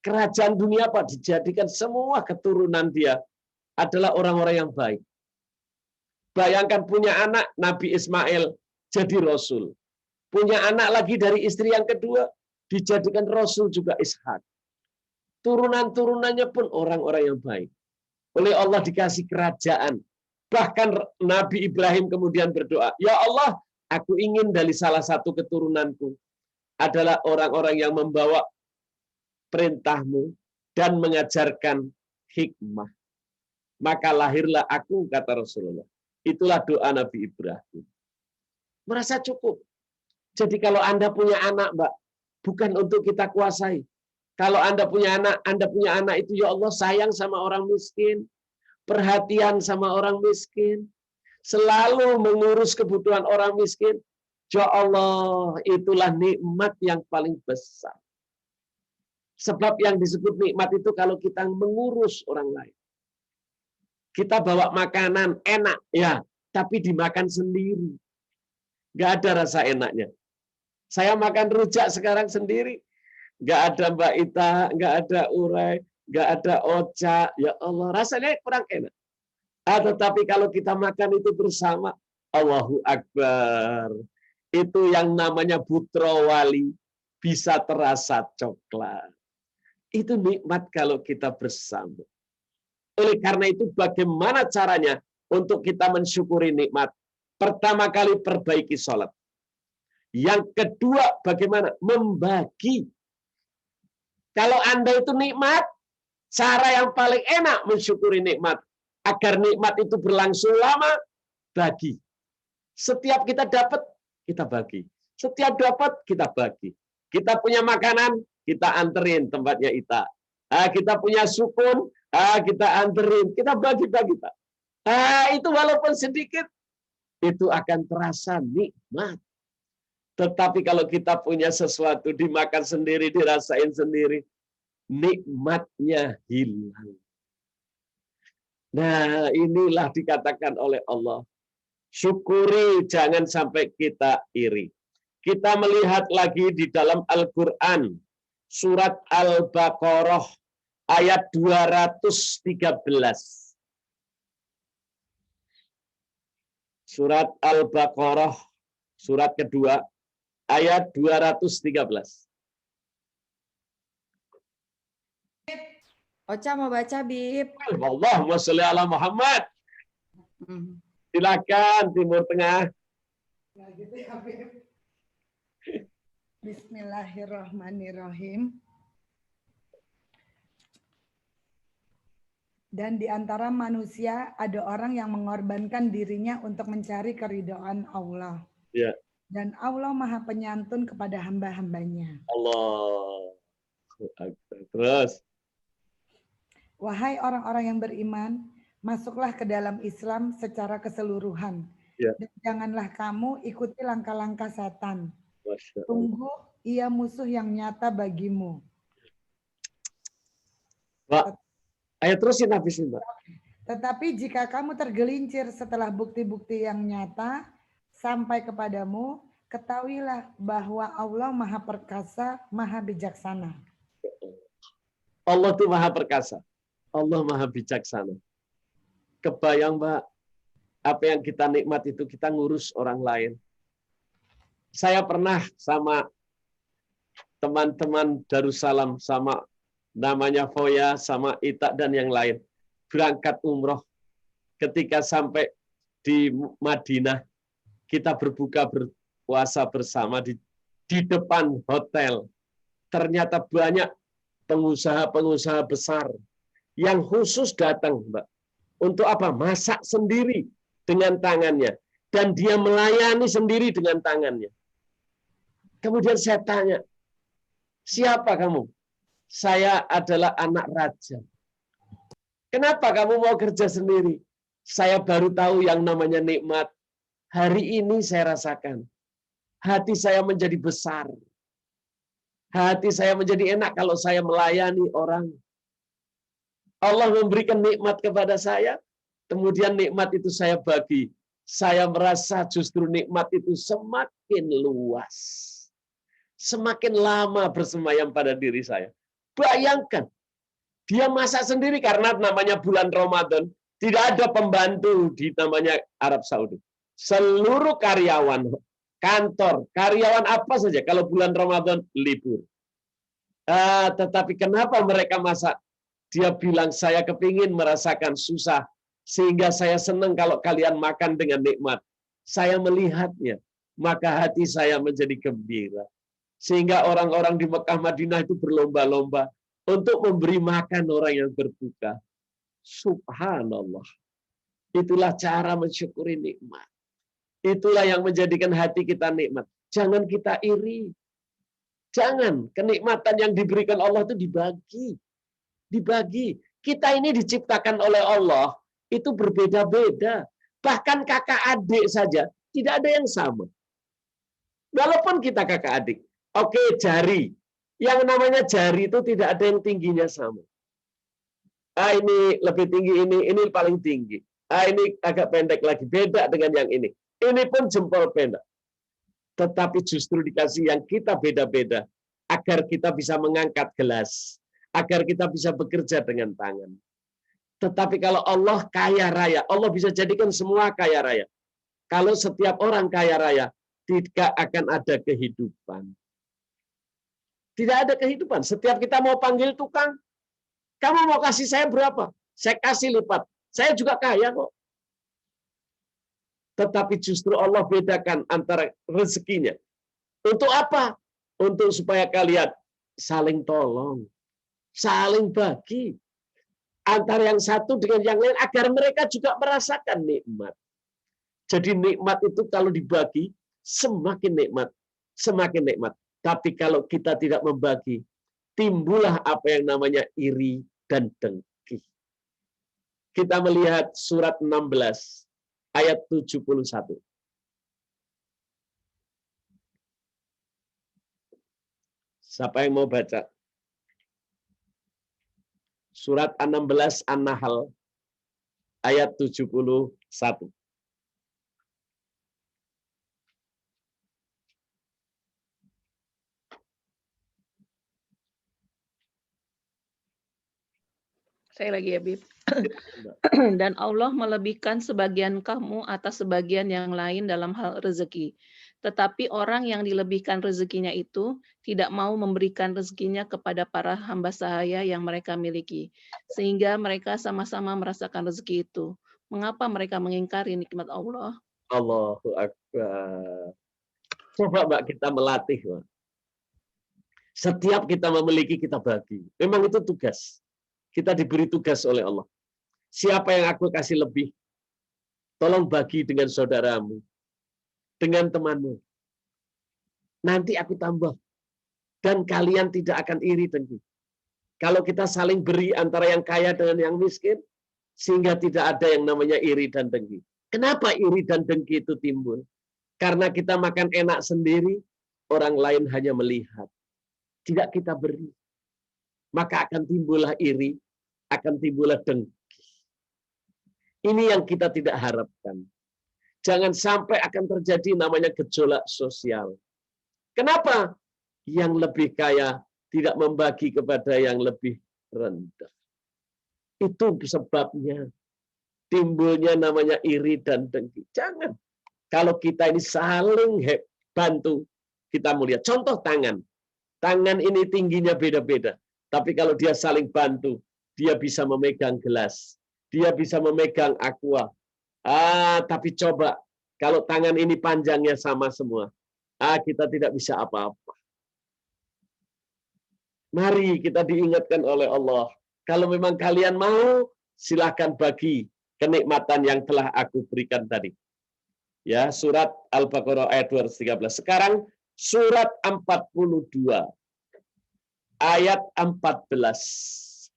Kerajaan dunia apa? Dijadikan semua keturunan dia adalah orang-orang yang baik. Bayangkan punya anak Nabi Ismail jadi rasul. Punya anak lagi dari istri yang kedua dijadikan rasul juga Ishak. Turunan-turunannya pun orang-orang yang baik. Oleh Allah dikasih kerajaan. Bahkan Nabi Ibrahim kemudian berdoa, "Ya Allah, aku ingin dari salah satu keturunanku adalah orang-orang yang membawa perintahmu dan mengajarkan hikmah. Maka lahirlah aku," kata Rasulullah. Itulah doa Nabi Ibrahim. Merasa cukup. Jadi kalau Anda punya anak, Mbak, bukan untuk kita kuasai. Kalau Anda punya anak itu, ya Allah sayang sama orang miskin, perhatian sama orang miskin, selalu mengurus kebutuhan orang miskin. Ya Allah, itulah nikmat yang paling besar. Sebab yang disebut nikmat itu kalau kita mengurus orang lain. Kita bawa makanan enak, ya, tapi dimakan sendiri. Nggak ada rasa enaknya. Saya makan rujak sekarang sendiri. Nggak ada Mbak Ita, nggak ada Urai, nggak ada Ocha. Ya Allah, rasanya kurang enak. Tetapi kalau kita makan itu bersama, Allahu Akbar. Itu yang namanya Putra Wali, bisa terasa coklat. Itu nikmat kalau kita bersama. Oleh karena itu, bagaimana caranya untuk kita mensyukuri nikmat? Pertama kali, perbaiki sholat. Yang kedua, bagaimana? Membagi. Kalau Anda itu nikmat, cara yang paling enak mensyukuri nikmat. Agar nikmat itu berlangsung lama, bagi. Setiap kita dapat, kita bagi. Setiap dapat, kita bagi. Kita punya makanan, kita anterin tempatnya Ita. Kita punya sukun, kita anterin. Kita bagi-bagi, Pak. Itu walaupun sedikit, itu akan terasa nikmat. Tetapi kalau kita punya sesuatu, dimakan sendiri, dirasain sendiri, nikmatnya hilang. Nah, inilah dikatakan oleh Allah. Syukuri, jangan sampai kita iri. Kita melihat lagi di dalam Al-Quran, surat Al-Baqarah, ayat 213. Surat Al-Baqarah, surat kedua, ayat 213. Ocha mau baca, Bib. Allahumma sholli ala Muhammad. Silakan Timur Tengah. Bismillahirrahmanirrahim. Dan di antara manusia ada orang yang mengorbankan dirinya untuk mencari keridhaan Allah. Ya. Dan Allah Maha Penyantun kepada hamba-hambanya. Allah. Terus. Wahai orang-orang yang beriman, masuklah ke dalam Islam secara keseluruhan. Ya. Dan janganlah kamu ikuti langkah-langkah setan. Masya Allah. Tunggu, ia musuh yang nyata bagimu. Mbak, ayo terusin habis ini, Mbak. Tetapi jika kamu tergelincir setelah bukti-bukti yang nyata sampai kepadamu, ketahuilah bahwa Allah Maha Perkasa, Maha Bijaksana. Allah itu Maha Perkasa. Allah Maha Bijaksana. Kebayang, Mbak, apa yang kita nikmat itu kita ngurus orang lain. Saya pernah sama teman-teman Darussalam, sama namanya Foya, sama Ita, dan yang lain. Berangkat umroh. Ketika sampai di Madinah, kita berbuka berpuasa bersama di depan hotel. Ternyata banyak pengusaha-pengusaha besar yang khusus datang, Mbak. Untuk apa? Masak sendiri dengan tangannya. Dan dia melayani sendiri dengan tangannya. Kemudian saya tanya, siapa kamu? Saya adalah anak raja. Kenapa kamu mau kerja sendiri? Saya baru tahu yang namanya nikmat. Hari ini saya rasakan. Hati saya menjadi besar. Hati saya menjadi enak kalau saya melayani orang. Allah memberikan nikmat kepada saya. Kemudian nikmat itu saya bagi. Saya merasa justru nikmat itu semakin luas. Semakin lama bersemayam pada diri saya. Bayangkan, dia masak sendiri karena namanya bulan Ramadan. Tidak ada pembantu di namanya Arab Saudi. Seluruh karyawan, kantor, karyawan apa saja, kalau bulan Ramadan libur. Tetapi kenapa mereka masak? Dia bilang, saya kepingin merasakan susah. Sehingga saya senang kalau kalian makan dengan nikmat. Saya melihatnya, maka hati saya menjadi gembira. Sehingga orang-orang di Mekah Madinah itu berlomba-lomba untuk memberi makan orang yang berbuka. Subhanallah. Itulah cara mensyukuri nikmat. Itulah yang menjadikan hati kita nikmat. Jangan kita iri. Jangan. Kenikmatan yang diberikan Allah itu dibagi. Dibagi. Kita ini diciptakan oleh Allah itu berbeda-beda. Bahkan kakak adik saja tidak ada yang sama. Walaupun kita kakak adik. Oke, jari. Yang namanya jari itu tidak ada yang tingginya sama. Ini lebih tinggi, ini paling tinggi. Ini agak pendek lagi. Beda dengan yang ini. Ini pun jempol pendek. Tetapi justru dikasih yang kita beda-beda. Agar kita bisa mengangkat gelas. Agar kita bisa bekerja dengan tangan. Tetapi kalau Allah kaya raya. Allah bisa jadikan semua kaya raya. Kalau setiap orang kaya raya, tidak akan ada kehidupan. Tidak ada kehidupan. Setiap kita mau panggil tukang, kamu mau kasih saya berapa? Saya kasih lipat. Saya juga kaya kok. Tetapi justru Allah bedakan antara rezekinya. Untuk apa? Untuk supaya kalian saling tolong. Saling bagi. Antara yang satu dengan yang lain. Agar mereka juga merasakan nikmat. Jadi nikmat itu kalau dibagi, semakin nikmat. Semakin nikmat. Tapi kalau kita tidak membagi, timbullah apa yang namanya iri dan dengki. Kita melihat surat 16 ayat 71. Siapa yang mau baca? Surat 16 An-Nahl ayat 71. Saya lagi ya, Bib. Dan Allah melebihkan sebagian kamu atas sebagian yang lain dalam hal rezeki. Tetapi orang yang dilebihkan rezekinya itu tidak mau memberikan rezekinya kepada para hamba sahaya yang mereka miliki. Sehingga mereka sama-sama merasakan rezeki itu. Mengapa mereka mengingkari nikmat Allah? Allahu Akbar. Coba Mbak kita melatih, Mbak. Setiap kita memiliki, kita bagi. Memang itu tugas. Kita diberi tugas oleh Allah. Siapa yang aku kasih lebih, tolong bagi dengan saudaramu, dengan temanmu. Nanti aku tambah. Dan kalian tidak akan iri dengki. Kalau kita saling beri antara yang kaya dengan yang miskin, sehingga tidak ada yang namanya iri dan dengki. Kenapa iri dan dengki itu timbul? Karena kita makan enak sendiri, orang lain hanya melihat. Tidak kita beri. Maka akan timbullah iri, akan timbullah dengki. Ini yang kita tidak harapkan. Jangan sampai akan terjadi namanya gejolak sosial. Kenapa? Yang lebih kaya tidak membagi kepada yang lebih rendah. Itu sebabnya timbulnya namanya iri dan dengki. Jangan. Kalau kita ini saling bantu, kita mulia. Contoh tangan. Tangan ini tingginya beda-beda. Tapi kalau dia saling bantu, dia bisa memegang gelas. Dia bisa memegang aqua. Tapi coba, kalau tangan ini panjangnya sama semua, kita tidak bisa apa-apa. Mari kita diingatkan oleh Allah. Kalau memang kalian mau, silahkan bagi kenikmatan yang telah aku berikan tadi. Ya, surat Al-Baqarah ayat 213. Sekarang surat 42 ayat 14.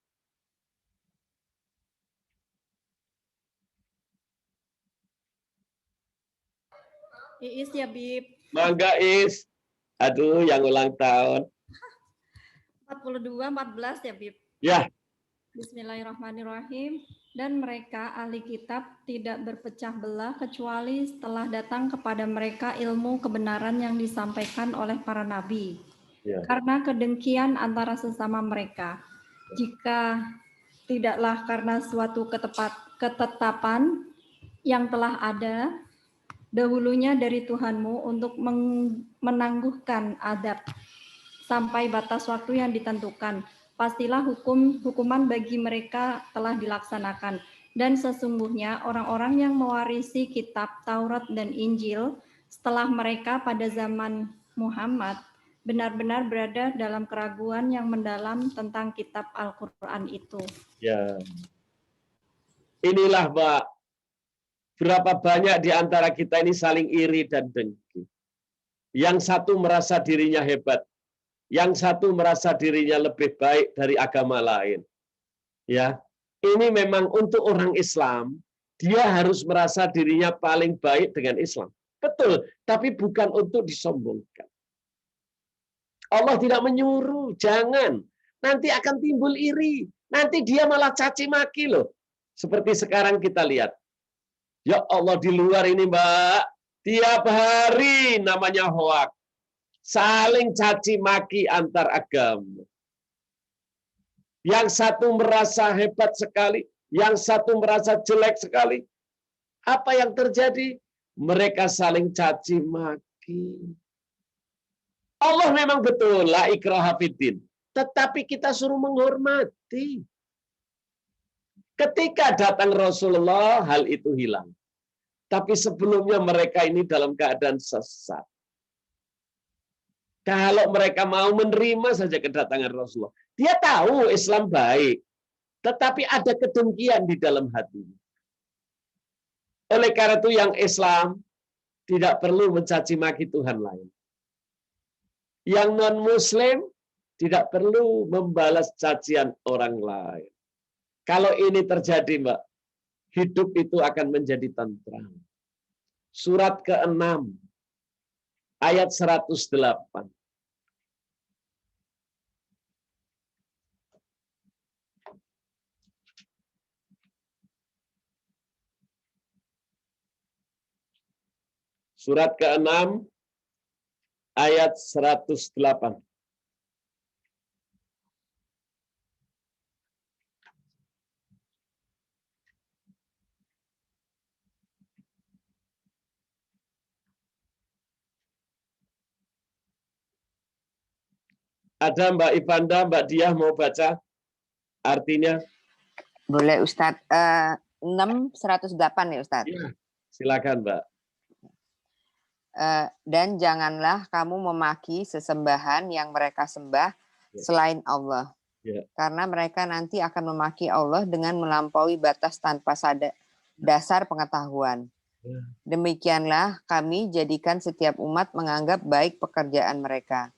Iis ya, Bib. Mangga Is. Aduh, yang ulang tahun. 42, 14 ya, Bib. Ya. Bismillahirrahmanirrahim. Dan mereka ahli kitab tidak berpecah belah kecuali setelah datang kepada mereka ilmu kebenaran yang disampaikan oleh para nabi. Ya. Karena kedengkian antara sesama mereka. Jika tidaklah karena suatu ketetapan yang telah ada dahulunya dari Tuhanmu untuk menangguhkan adab sampai batas waktu yang ditentukan. Pastilah hukuman bagi mereka telah dilaksanakan. Dan sesungguhnya orang-orang yang mewarisi kitab Taurat dan Injil setelah mereka pada zaman Muhammad benar-benar berada dalam keraguan yang mendalam tentang kitab Al-Quran itu. Ya. Inilah, Mbak. Berapa banyak di antara kita ini saling iri dan dengki. Yang satu merasa dirinya hebat. Yang satu merasa dirinya lebih baik dari agama lain. Ya, ini memang untuk orang Islam, dia harus merasa dirinya paling baik dengan Islam. Betul, tapi bukan untuk disombongkan. Allah tidak menyuruh, jangan. Nanti akan timbul iri. Nanti dia malah caci maki loh. Seperti sekarang kita lihat. Ya Allah, di luar ini, Mbak, tiap hari namanya hoak. Saling caci maki antar agama. Yang satu merasa hebat sekali, yang satu merasa jelek sekali. Apa yang terjadi? Mereka saling caci maki. Allah memang betul, la ikraha fiddin. Tetapi kita suruh menghormati. Ketika datang Rasulullah, hal itu hilang. Tapi sebelumnya mereka ini dalam keadaan sesat. Kalau mereka mau menerima saja kedatangan Rasulullah. Dia tahu Islam baik. Tetapi ada kedengkian di dalam hatinya. Oleh karena itu yang Islam tidak perlu mencaci maki Tuhan lain. Yang non-Muslim tidak perlu membalas cacian orang lain. Kalau ini terjadi, Mbak, hidup itu akan menjadi tentram. Surat ke-6. Ayat 108. Surat ke-6 ayat 108. Ada Mbak Ivanda, Mbak Diah mau baca artinya? Boleh Ustadz. 6:108 ya Ustadz. Ya, silakan Mbak. Dan janganlah kamu memaki sesembahan yang mereka sembah selain Allah. Karena mereka nanti akan memaki Allah dengan melampaui batas tanpa dasar pengetahuan. Demikianlah kami jadikan setiap umat menganggap baik pekerjaan mereka.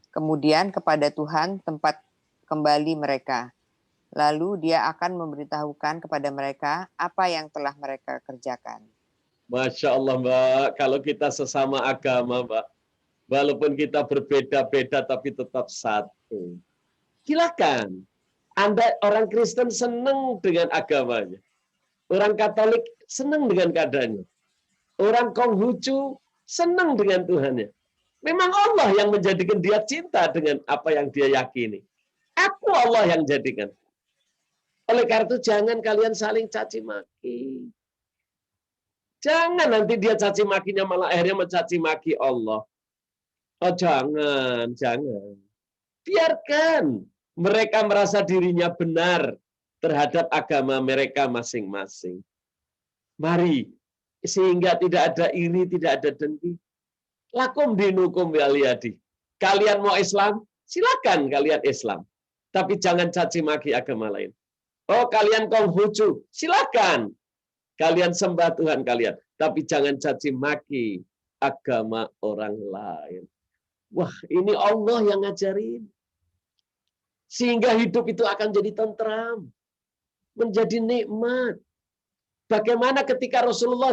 Kemudian kepada Tuhan tempat kembali mereka. Lalu dia akan memberitahukan kepada mereka apa yang telah mereka kerjakan. Masya Allah Mbak, kalau kita sesama agama Mbak, walaupun kita berbeda-beda tapi tetap satu. Silakan. Anda orang Kristen senang dengan agamanya. Orang Katolik senang dengan keadaannya. Orang Konghucu senang dengan Tuhannya. Memang Allah yang menjadikan dia cinta dengan apa yang dia yakini. Aku Allah yang jadikan. Oleh karena itu jangan kalian saling caci maki. Jangan nanti dia caci makinya malah akhirnya mencaci maki Allah. Oh jangan. Biarkan mereka merasa dirinya benar terhadap agama mereka masing-masing. Mari, sehingga tidak ada iri, tidak ada dengki. Lakum dinukum waliyadi. Kalian mau Islam, silakan kalian Islam. Tapi jangan caci maki agama lain. Oh, kalian Konghucu, silakan. Kalian sembah Tuhan kalian. Tapi jangan caci maki agama orang lain. Wah, ini Allah yang ngajarin. Sehingga hidup itu akan jadi tentram. Menjadi nikmat. Bagaimana ketika Rasulullah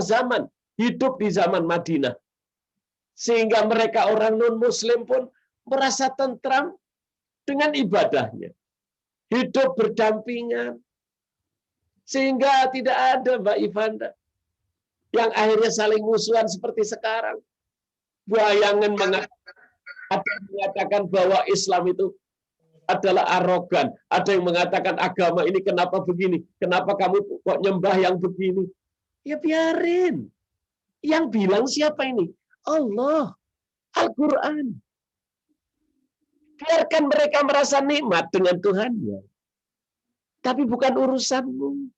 hidup di zaman Madinah. Sehingga mereka orang non-muslim pun merasa tentram dengan ibadahnya. Hidup berdampingan. Sehingga tidak ada Mbak Ivanda yang akhirnya saling musuhan seperti sekarang. Bayangan mengatakan bahwa Islam itu adalah arogan. Ada yang mengatakan agama ini kenapa begini? Kenapa kamu kok nyembah yang begini? Ya biarin. Yang bilang siapa ini? Allah. Al-Quran. Biarkan mereka merasa nikmat dengan Tuhannya. Tapi bukan urusanmu.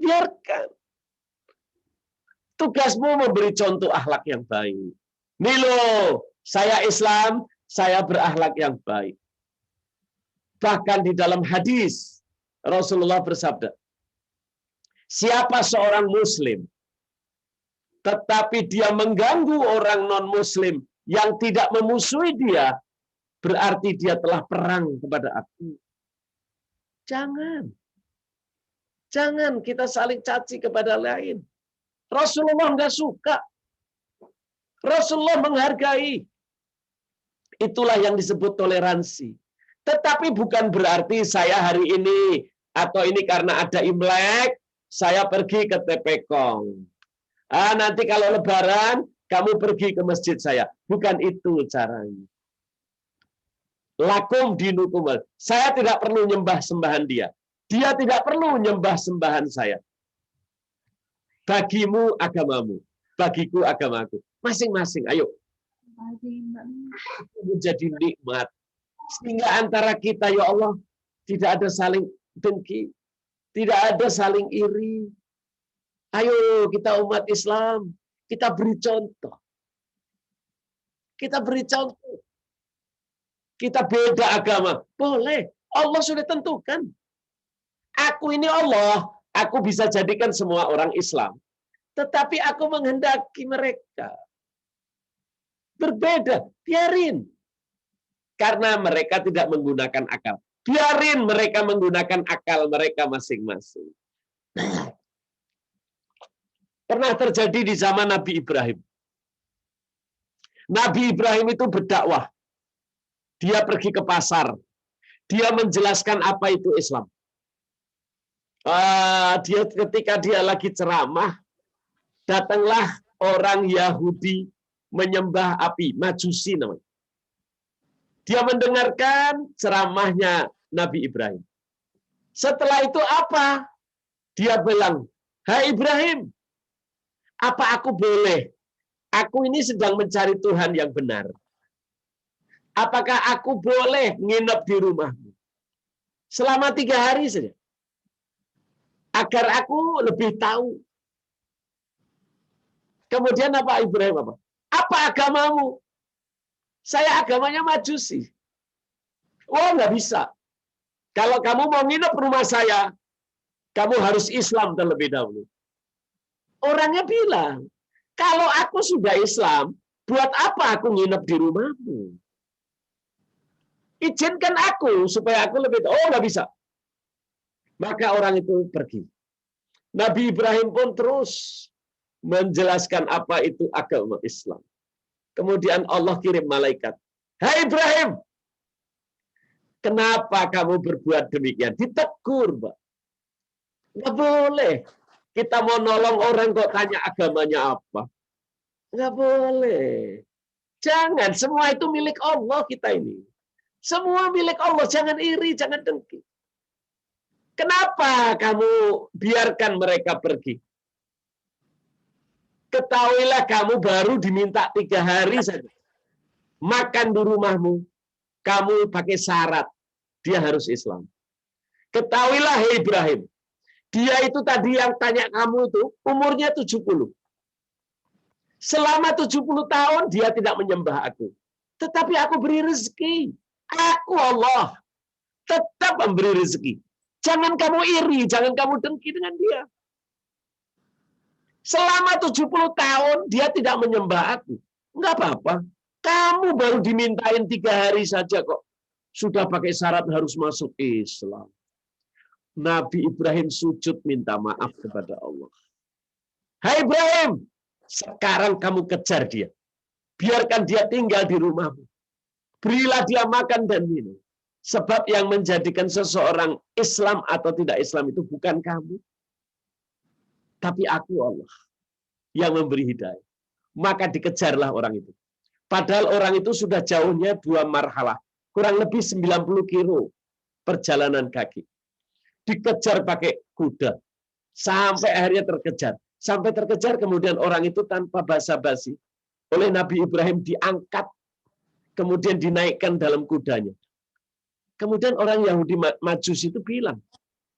Biarkan. Tugasmu memberi contoh akhlak yang baik. Nih loh, saya Islam, saya berakhlak yang baik. Bahkan di dalam hadis, Rasulullah bersabda, siapa seorang muslim, tetapi dia mengganggu orang non-muslim yang tidak memusuhi dia, berarti dia telah perang kepada aku. Jangan kita saling caci kepada lain. Rasulullah nggak suka. Rasulullah menghargai. Itulah yang disebut toleransi. Tetapi bukan berarti saya hari ini atau ini karena ada Imlek, saya pergi ke Tepekong. Nanti kalau Lebaran, kamu pergi ke masjid saya. Bukan itu caranya. Lakum dinukum. Saya tidak perlu nyembah sembahan dia. Dia tidak perlu nyembah sembahan saya. Bagimu agamamu, bagiku agamaku. Masing-masing, ayo. Menjadi nikmat. Sehingga antara kita, ya Allah, tidak ada saling dengki. Tidak ada saling iri. Ayo kita umat Islam, kita beri contoh. Kita beri contoh. Kita beda agama. Boleh. Allah sudah tentukan. Aku ini Allah. Aku bisa jadikan semua orang Islam. Tetapi aku menghendaki mereka berbeda. Biarin. Karena mereka tidak menggunakan akal. Biarin mereka menggunakan akal mereka masing-masing. Pernah terjadi di zaman Nabi Ibrahim. Nabi Ibrahim itu berdakwah. Dia pergi ke pasar. Dia menjelaskan apa itu Islam. Ketika dia lagi ceramah, datanglah orang Yahudi menyembah api, Majusi namanya. Dia mendengarkan ceramahnya Nabi Ibrahim. Setelah itu apa? Dia bilang, "Hai Ibrahim, apa aku boleh? Aku ini sedang mencari Tuhan yang benar. Apakah aku boleh nginep di rumahmu selama 3 hari saja? Agar aku lebih tahu." Kemudian apa Ibrahim apa? "Apa agamamu?" "Saya agamanya Majusi." "Oh, nggak bisa. Kalau kamu mau nginep rumah saya, kamu harus Islam terlebih dahulu." Orangnya bilang, "Kalau aku sudah Islam, buat apa aku nginep di rumahmu? Izinkan aku supaya aku lebih tahu." "Oh, nggak bisa." Maka orang itu pergi. Nabi Ibrahim pun terus menjelaskan apa itu agama Islam. Kemudian Allah kirim malaikat. "Hai Ibrahim, kenapa kamu berbuat demikian?" Ditegur, Pak. Nggak boleh. Kita mau nolong orang kok tanya agamanya apa. Nggak boleh. Jangan, semua itu milik Allah kita ini. Semua milik Allah, jangan iri, jangan dengki. Kenapa kamu biarkan mereka pergi? Ketahuilah kamu baru diminta 3 hari saja. Makan di rumahmu, kamu pakai syarat, dia harus Islam. Ketahuilah, hei Ibrahim, dia itu tadi yang tanya kamu itu, umurnya 70. Selama 70 tahun dia tidak menyembah aku. Tetapi aku beri rezeki. Aku Allah tetap memberi rezeki. Jangan kamu iri, jangan kamu dengki dengan dia. Selama 70 tahun dia tidak menyembah aku. Enggak apa-apa. Kamu baru dimintain 3 hari saja kok. Sudah pakai syarat harus masuk Islam. Nabi Ibrahim sujud minta maaf kepada Allah. Hai Ibrahim, sekarang kamu kejar dia. Biarkan dia tinggal di rumahmu. Berilah dia makan dan minum. Sebab yang menjadikan seseorang Islam atau tidak Islam itu bukan kamu. Tapi aku Allah yang memberi hidayah. Maka dikejarlah orang itu. Padahal orang itu sudah jauhnya 2 marhalah. Kurang lebih 90 kilo perjalanan kaki. Dikejar pakai kuda. Sampai akhirnya terkejar. Sampai terkejar kemudian orang itu tanpa basa-basi. Oleh Nabi Ibrahim diangkat. Kemudian dinaikkan dalam kudanya. Kemudian orang Yahudi Majusi itu bilang,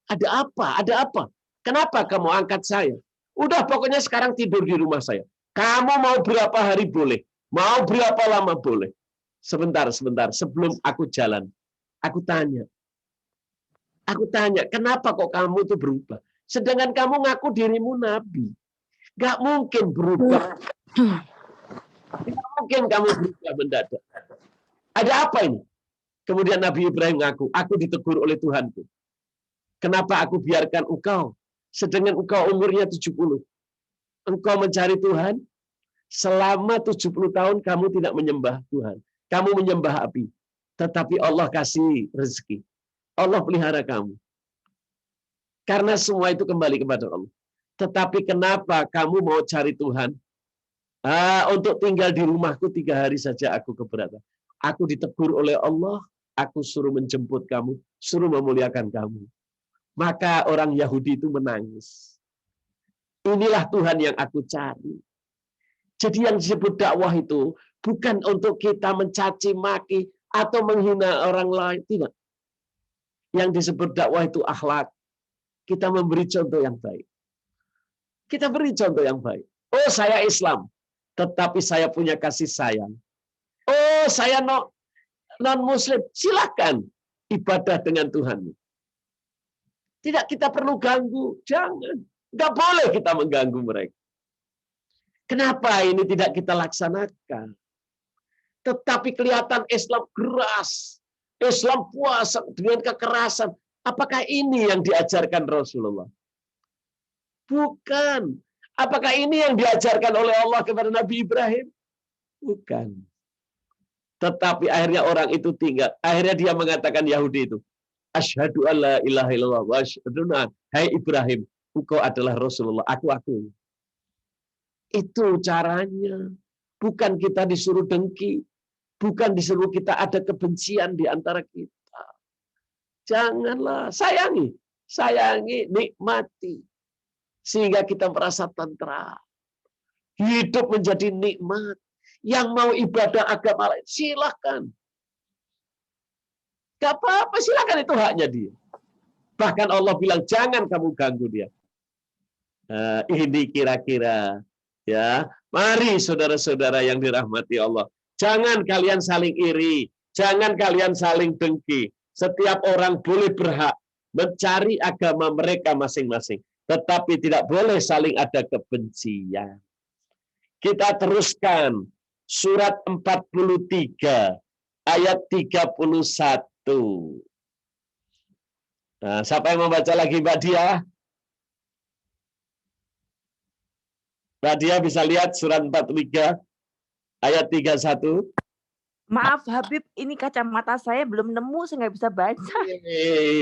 ada apa? Ada apa? Kenapa kamu angkat saya? Udah pokoknya sekarang tidur di rumah saya. Kamu mau berapa hari boleh? Mau berapa lama boleh? Sebentar. Sebelum aku jalan. Aku tanya, kenapa kok kamu itu berubah? Sedangkan kamu ngaku dirimu Nabi. Gak mungkin berubah. Gak mungkin kamu berubah mendadak. Ada apa ini? Kemudian Nabi Ibrahim ngaku, aku ditegur oleh Tuhanku. Kenapa aku biarkan engkau? Sedangkan engkau umurnya 70. Engkau mencari Tuhan, selama 70 tahun kamu tidak menyembah Tuhan. Kamu menyembah api. Tetapi Allah kasih rezeki. Allah pelihara kamu. Karena semua itu kembali kepada Allah. Tetapi kenapa kamu mau cari Tuhan? Untuk tinggal di rumahku 3 hari saja aku keberatan. Aku ditegur oleh Allah. Aku suruh menjemput kamu, suruh memuliakan kamu. Maka orang Yahudi itu menangis. Inilah Tuhan yang aku cari. Jadi yang disebut dakwah itu bukan untuk kita mencaci maki atau menghina orang lain. Tidak. Yang disebut dakwah itu akhlak. Kita memberi contoh yang baik. Kita beri contoh yang baik. Oh, saya Islam. Tetapi saya punya kasih sayang. Oh, saya non-Muslim, silakan ibadah dengan Tuhanmu. Tidak kita perlu ganggu, jangan. Nggak boleh kita mengganggu mereka. Kenapa ini tidak kita laksanakan? Tetapi kelihatan Islam keras, Islam puasa dengan kekerasan. Apakah ini yang diajarkan Rasulullah? Bukan. Apakah ini yang diajarkan oleh Allah kepada Nabi Ibrahim? Bukan. Tetapi akhirnya orang itu tinggal. Akhirnya dia mengatakan Yahudi itu, asyhadu alla ilaha illallah wa asyhadu anna, hai Ibrahim, engkau adalah Rasulullah, aku. Itu caranya. Bukan kita disuruh dengki, bukan disuruh kita ada kebencian di antara kita. Janganlah, sayangi, nikmati. Sehingga kita merasa tentram. Hidup menjadi nikmat. Yang mau ibadah agama lain, silakan. Gak apa-apa, silakan, itu haknya dia. Bahkan Allah bilang, jangan kamu ganggu dia. Ini kira-kira, ya. Mari saudara-saudara yang dirahmati Allah. Jangan kalian saling iri. Jangan kalian saling dengki. Setiap orang boleh berhak mencari agama mereka masing-masing. Tetapi tidak boleh saling ada kebencian. Kita teruskan. Surat 43, ayat 31. Nah, siapa yang membaca lagi, Mbak Dia? Mbak Dia bisa lihat surat 43, ayat 31. Maaf Habib, ini kacamata saya belum nemu, saya nggak bisa baca.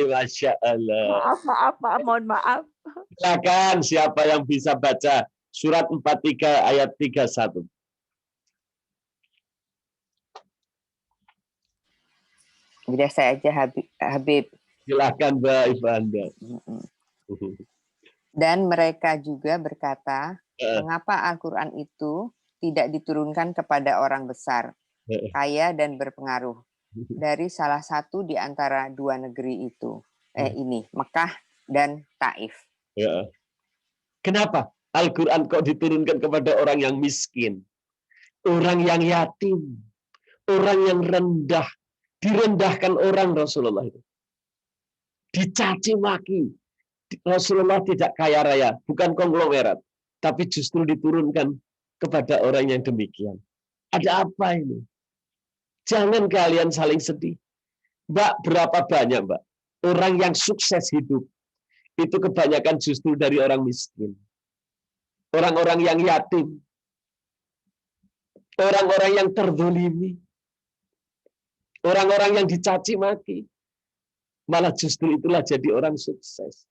Masya Allah. Maaf, mohon maaf. Silakan siapa yang bisa baca surat 43 ayat 31. Udah saya aja Habib. Silakan Mbak Ivanda. Dan mereka juga berkata, mengapa Al-Quran itu tidak diturunkan kepada orang besar, kaya dan berpengaruh dari salah satu di antara dua negeri itu, ini Mekah dan Taif. Ya. Kenapa Al-Quran kok diturunkan kepada orang yang miskin, orang yang yatim, orang yang rendah, direndahkan orang Rasulullah itu, dicaci maki. Rasulullah tidak kaya raya, bukan konglomerat, tapi justru diturunkan kepada orang yang demikian. Ada apa ini? Jangan kalian saling sedih. Mbak, berapa banyak Mbak orang yang sukses hidup itu kebanyakan justru dari orang miskin, orang-orang yang yatim, orang-orang yang terzolimi, orang-orang yang dicaci maki. Malah justru itulah jadi orang sukses.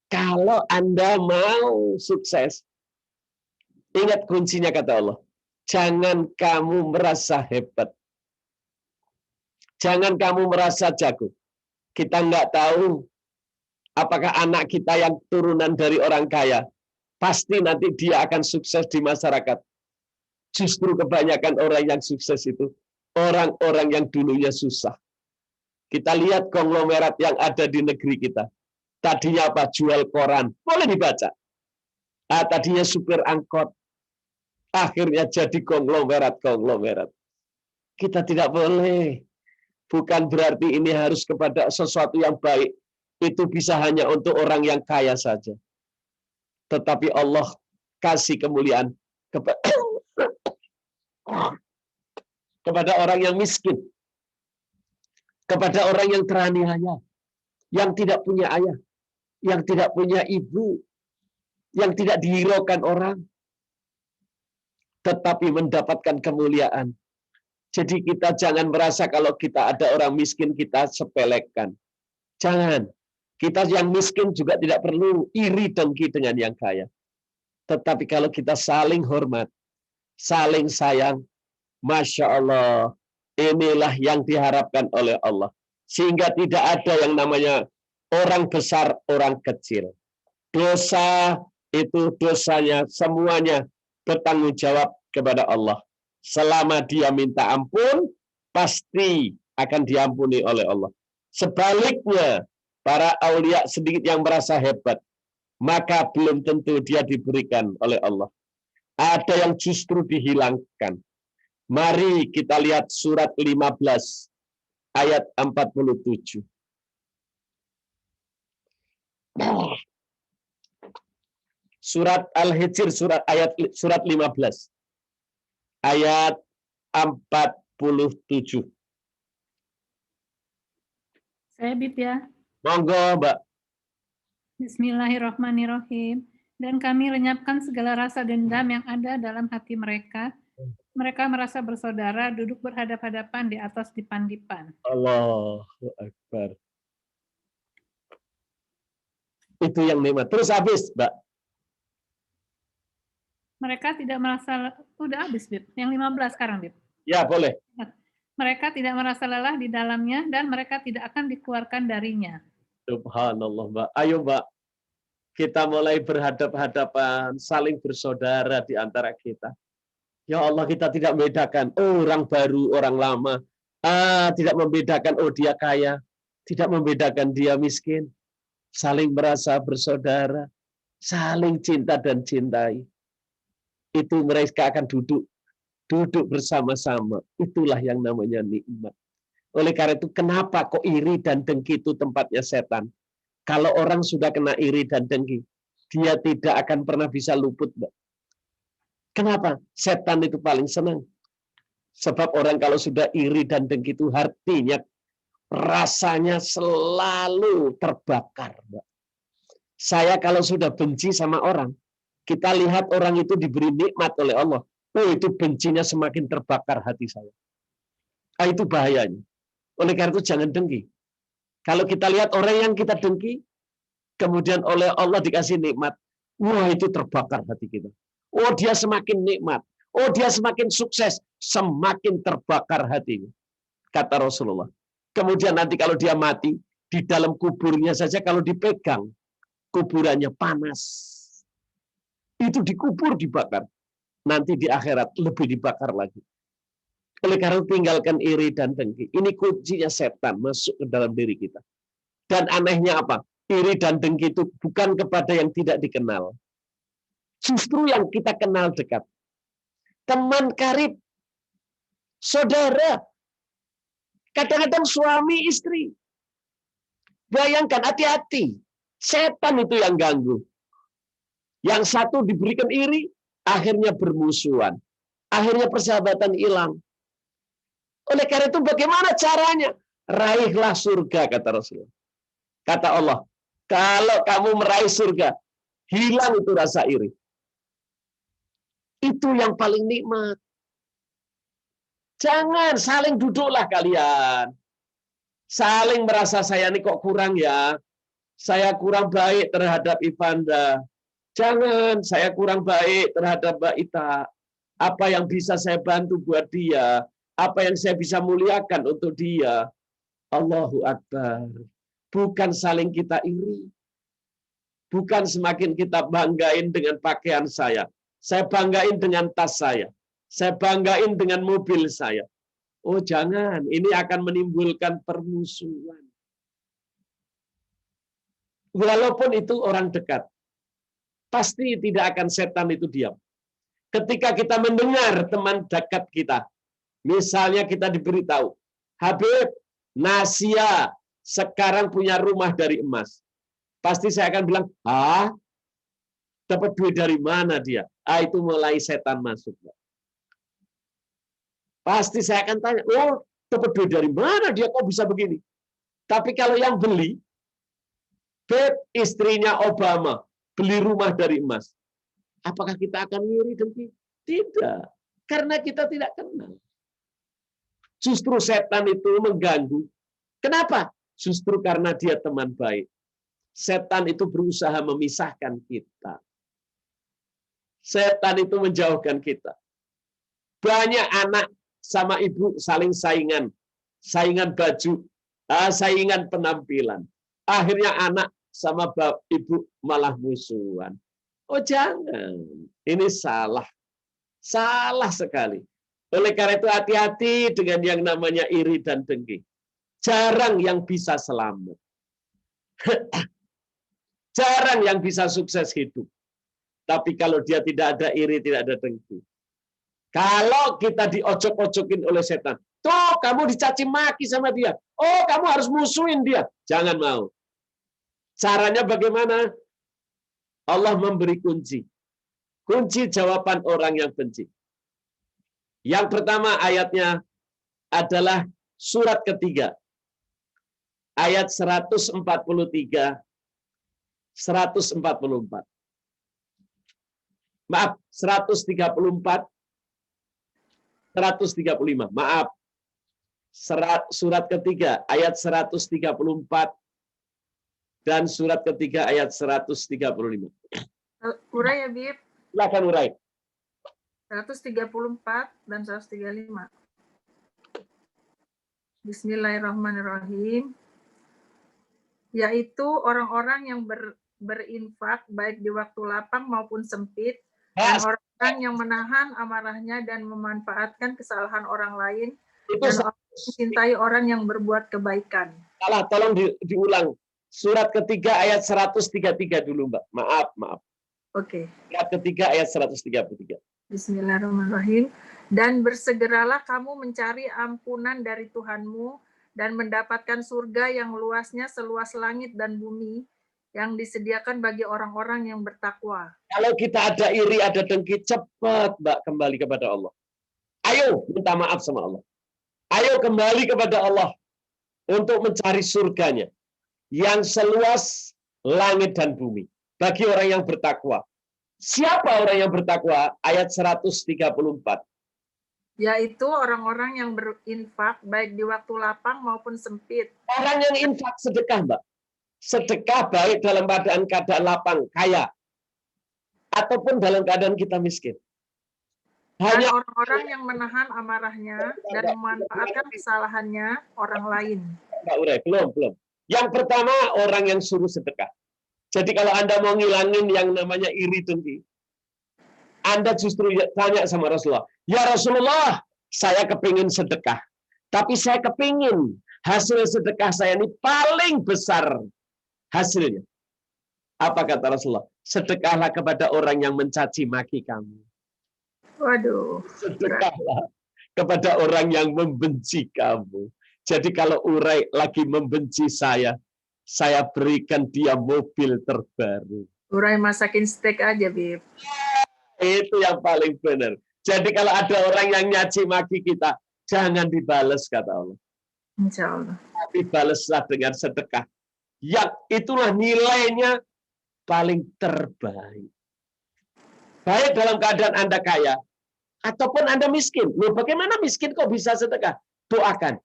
Kalau Anda mau sukses, ingat kuncinya kata Allah. Jangan kamu merasa hebat. Jangan kamu merasa jago. Kita nggak tahu apakah anak kita yang turunan dari orang kaya, pasti nanti dia akan sukses di masyarakat. Justru kebanyakan orang yang sukses itu, orang-orang yang dulunya susah. Kita lihat konglomerat yang ada di negeri kita. Tadinya apa? Jual koran. Boleh dibaca. Tadinya supir angkot. Akhirnya jadi konglomerat. Kita tidak boleh. Bukan berarti ini harus kepada sesuatu yang baik. Itu bisa hanya untuk orang yang kaya saja. Tetapi Allah kasih kemuliaan kepada orang yang miskin. Kepada orang yang teraniaya. Yang tidak punya ayah. Yang tidak punya ibu, yang tidak dihiraukan orang, tetapi mendapatkan kemuliaan. Jadi kita jangan merasa kalau kita ada orang miskin kita sepelekan. Jangan. Kita yang miskin juga tidak perlu iri dengki dengan yang kaya. Tetapi kalau kita saling hormat, saling sayang, Masya Allah, inilah yang diharapkan oleh Allah. Sehingga tidak ada yang namanya orang besar, orang kecil. Dosa itu dosanya semuanya bertanggung jawab kepada Allah. Selama dia minta ampun, pasti akan diampuni oleh Allah. Sebaliknya, para aulia sedikit yang merasa hebat, maka belum tentu dia diberikan oleh Allah. Ada yang justru dihilangkan. Mari kita lihat surat 15 ayat 47. Surat Al-Hijr surat 15 ayat 47. Saya Bib ya. Monggo, Mbak. Bismillahirrahmanirrahim. Dan kami lenyapkan segala rasa dendam yang ada dalam hati mereka. Mereka merasa bersaudara, duduk berhadap-hadapan di atas dipan-dipan. Allahu Akbar. Itu yang nikmat. Terus habis, Mbak. Mereka tidak merasa, udah habis, Bib. Yang 15 sekarang, Bib. Ya, boleh. Mereka tidak merasa lelah di dalamnya dan mereka tidak akan dikeluarkan darinya. Subhanallah, Mbak. Ayo, Mbak. Kita mulai berhadap-hadapan, saling bersaudara di antara kita. Ya Allah, kita tidak membedakan orang baru, orang lama. Tidak membedakan, oh dia kaya. Tidak membedakan dia miskin. Saling merasa bersaudara. Saling cinta dan cintai. Itu mereka akan duduk bersama-sama. Itulah yang namanya nikmat. Oleh karena itu, kenapa kok iri dan dengki itu tempatnya setan? Kalau orang sudah kena iri dan dengki, dia tidak akan pernah bisa luput, Mbak. Kenapa? Setan itu paling senang. Sebab orang kalau sudah iri dan dengki itu hatinya, rasanya selalu terbakar, Mbak. Saya kalau sudah benci sama orang, kita lihat orang itu diberi nikmat oleh Allah. Oh, itu bencinya semakin terbakar hati saya. Itu bahayanya. Oleh karena itu jangan dengki. Kalau kita lihat orang yang kita dengki, kemudian oleh Allah dikasih nikmat, wah itu terbakar hati kita. Oh dia semakin nikmat, oh dia semakin sukses, semakin terbakar hatinya. Kata Rasulullah. Kemudian nanti kalau dia mati, di dalam kuburnya saja kalau dipegang, kuburannya panas. Itu dikubur, dibakar. Nanti di akhirat lebih dibakar lagi. Oleh karena itu tinggalkan iri dan dengki. Ini kuncinya setan masuk ke dalam diri kita. Dan anehnya apa? Iri dan dengki itu bukan kepada yang tidak dikenal. Justru yang kita kenal dekat. Teman karib. Saudara. Kadang-kadang suami istri. Bayangkan, hati-hati. Setan itu yang ganggu. Yang satu diberikan iri, akhirnya bermusuhan. Akhirnya persahabatan hilang. Oleh karena itu bagaimana caranya? Raihlah surga, kata Rasulullah. Kata Allah, kalau kamu meraih surga, hilang itu rasa iri. Itu yang paling nikmat. Jangan saling duduklah kalian. Saling merasa saya ini kok kurang ya. Saya kurang baik terhadap Ivanda. Jangan, saya kurang baik terhadap Mbak Ita. Apa yang bisa saya bantu buat dia? Apa yang saya bisa muliakan untuk dia? Allahu Akbar. Bukan saling kita iri. Bukan semakin kita banggain dengan pakaian saya. Saya banggain dengan tas saya. Saya banggain dengan mobil saya. Oh jangan, ini akan menimbulkan permusuhan. Walaupun itu orang dekat. Pasti tidak akan setan itu diam. Ketika kita mendengar teman dekat kita, misalnya kita diberitahu, Habib, Nasia sekarang punya rumah dari emas. Pasti saya akan bilang, dapat duit dari mana dia? Itu mulai setan masuk. Pasti saya akan tanya, oh dapat duit dari mana dia kok bisa begini? Tapi kalau yang beli, Beb, istrinya Obama, beli rumah dari emas. Apakah kita akan ngiri dengki? Tidak. Karena kita tidak kenal. Justru setan itu mengganggu. Kenapa? Justru karena dia teman baik. Setan itu berusaha memisahkan kita. Setan itu menjauhkan kita. Banyak anak sama ibu saling saingan. Saingan baju. Saingan penampilan. Akhirnya anak sama ibu malah musuhan. Oh jangan. Ini salah. Salah sekali. Oleh karena itu hati-hati dengan yang namanya iri dan dengki. Jarang yang bisa selamat. Jarang yang bisa sukses hidup. Tapi kalau dia tidak ada iri, tidak ada dengki. Kalau kita diocok-ocokin oleh setan. Tuh, kamu dicaci maki sama dia. Oh, kamu harus musuhin dia. Jangan mau. Caranya bagaimana? Allah memberi kunci. Kunci jawaban orang yang benci. Yang pertama ayatnya adalah surat ketiga. Ayat 143, 144. Maaf, 134, 135. Maaf. Surat ketiga, ayat 134, dan surat ketiga, ayat 135. Urai ya, Bib. Silakan urai. 134 dan 135. Bismillahirrahmanirrahim. Yaitu orang-orang yang berinfak baik di waktu lapang maupun sempit, dan orang yang menahan amarahnya dan memanfaatkan kesalahan orang lain, dan orang yang mencintai orang yang berbuat kebaikan. Salah, tolong diulang. Surat ketiga ayat 133 dulu, Mbak. Maaf. Oke. Surat ketiga ayat 133. Bismillahirrahmanirrahim. Dan bersegeralah kamu mencari ampunan dari Tuhanmu dan mendapatkan surga yang luasnya seluas langit dan bumi yang disediakan bagi orang-orang yang bertakwa. Kalau kita ada iri, ada dengki, cepat, Mbak, kembali kepada Allah. Ayo minta maaf sama Allah. Ayo kembali kepada Allah untuk mencari surganya yang seluas langit dan bumi bagi orang yang bertakwa. Siapa orang yang bertakwa? Ayat 134. Yaitu orang-orang yang berinfak baik di waktu lapang maupun sempit. Orang yang infak sedekah, Mbak. Sedekah baik dalam keadaan lapang, kaya. Ataupun dalam keadaan kita miskin. Dan orang-orang yang menahan amarahnya dan memanfaatkan kesalahannya orang lain. Mbak Uray, belum. Yang pertama, orang yang suruh sedekah. Jadi kalau Anda mau ngilangin yang namanya iri dengki, Anda justru tanya sama Rasulullah, ya Rasulullah, saya kepingin sedekah. Tapi saya kepingin hasil sedekah saya ini paling besar hasilnya. Apa kata Rasulullah? Sedekahlah kepada orang yang mencaci maki kamu. Waduh. Sedekahlah kepada orang yang membenci kamu. Jadi kalau Uray lagi membenci saya berikan dia mobil terbaru. Uray masakin steak aja, Bib. Itu yang paling benar. Jadi kalau ada orang yang nyaci maki kita, jangan dibales, kata Allah. Insya Allah. Tapi balaslah dengan sedekah. Yang itulah nilainya paling terbaik. Baik dalam keadaan Anda kaya, ataupun Anda miskin. Loh, bagaimana miskin kok bisa sedekah? Doakan.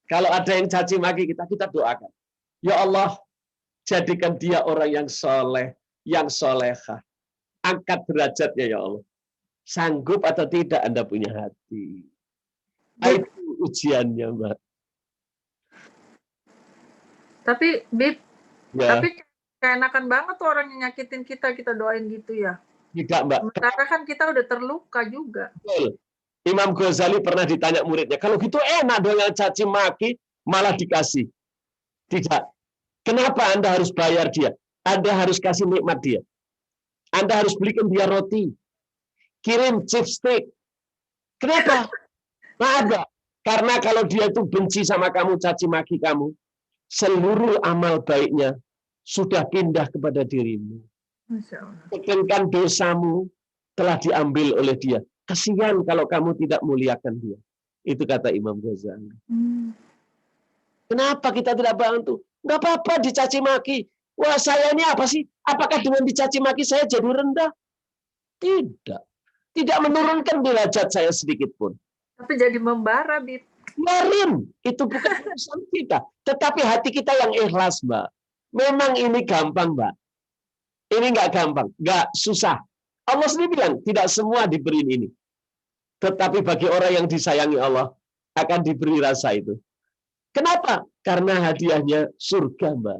Kalau ada yang caci maki kita, kita doakan. Ya Allah, jadikan dia orang yang soleh, yang solehah. Angkat derajatnya ya Allah. Sanggup atau tidak Anda punya hati. Itu ujiannya, Mbak. Tapi, Bib, Ya. tapi keenakan banget tuh orang yang nyakitin kita doain gitu ya. Tidak, Mbak. Sementara kan kita udah terluka juga. Betul. Imam Ghazali pernah ditanya muridnya, kalau gitu enak dong yang caci maki malah dikasih. Tidak. Kenapa Anda harus bayar dia? Anda harus kasih nikmat dia. Anda harus belikan dia roti. Kirim chipstick. Kenapa? Nah, ada. Karena kalau dia itu benci sama kamu, caci maki kamu, seluruh amal baiknya sudah pindah kepada dirimu. Masya Allah. Sedangkan dosamu telah diambil oleh dia. Kasihan kalau kamu tidak muliakan dia. Itu kata Imam Ghazali. Kenapa kita tidak bantu? Nggak apa-apa dicaci maki. Wah, saya ini apa sih? Apakah dengan dicaci maki saya jadi rendah? Tidak. Tidak menurunkan derajat saya sedikit pun. Tapi jadi membara, Bib. Biarin. Itu bukan urusan kita. Tetapi hati kita yang ikhlas, Mbak. Memang ini gampang, Mbak. Ini nggak gampang. Nggak susah. Allah sendiri bilang, tidak semua diberi ini. Tetapi bagi orang yang disayangi Allah, akan diberi rasa itu. Kenapa? Karena hadiahnya surga, Mbak.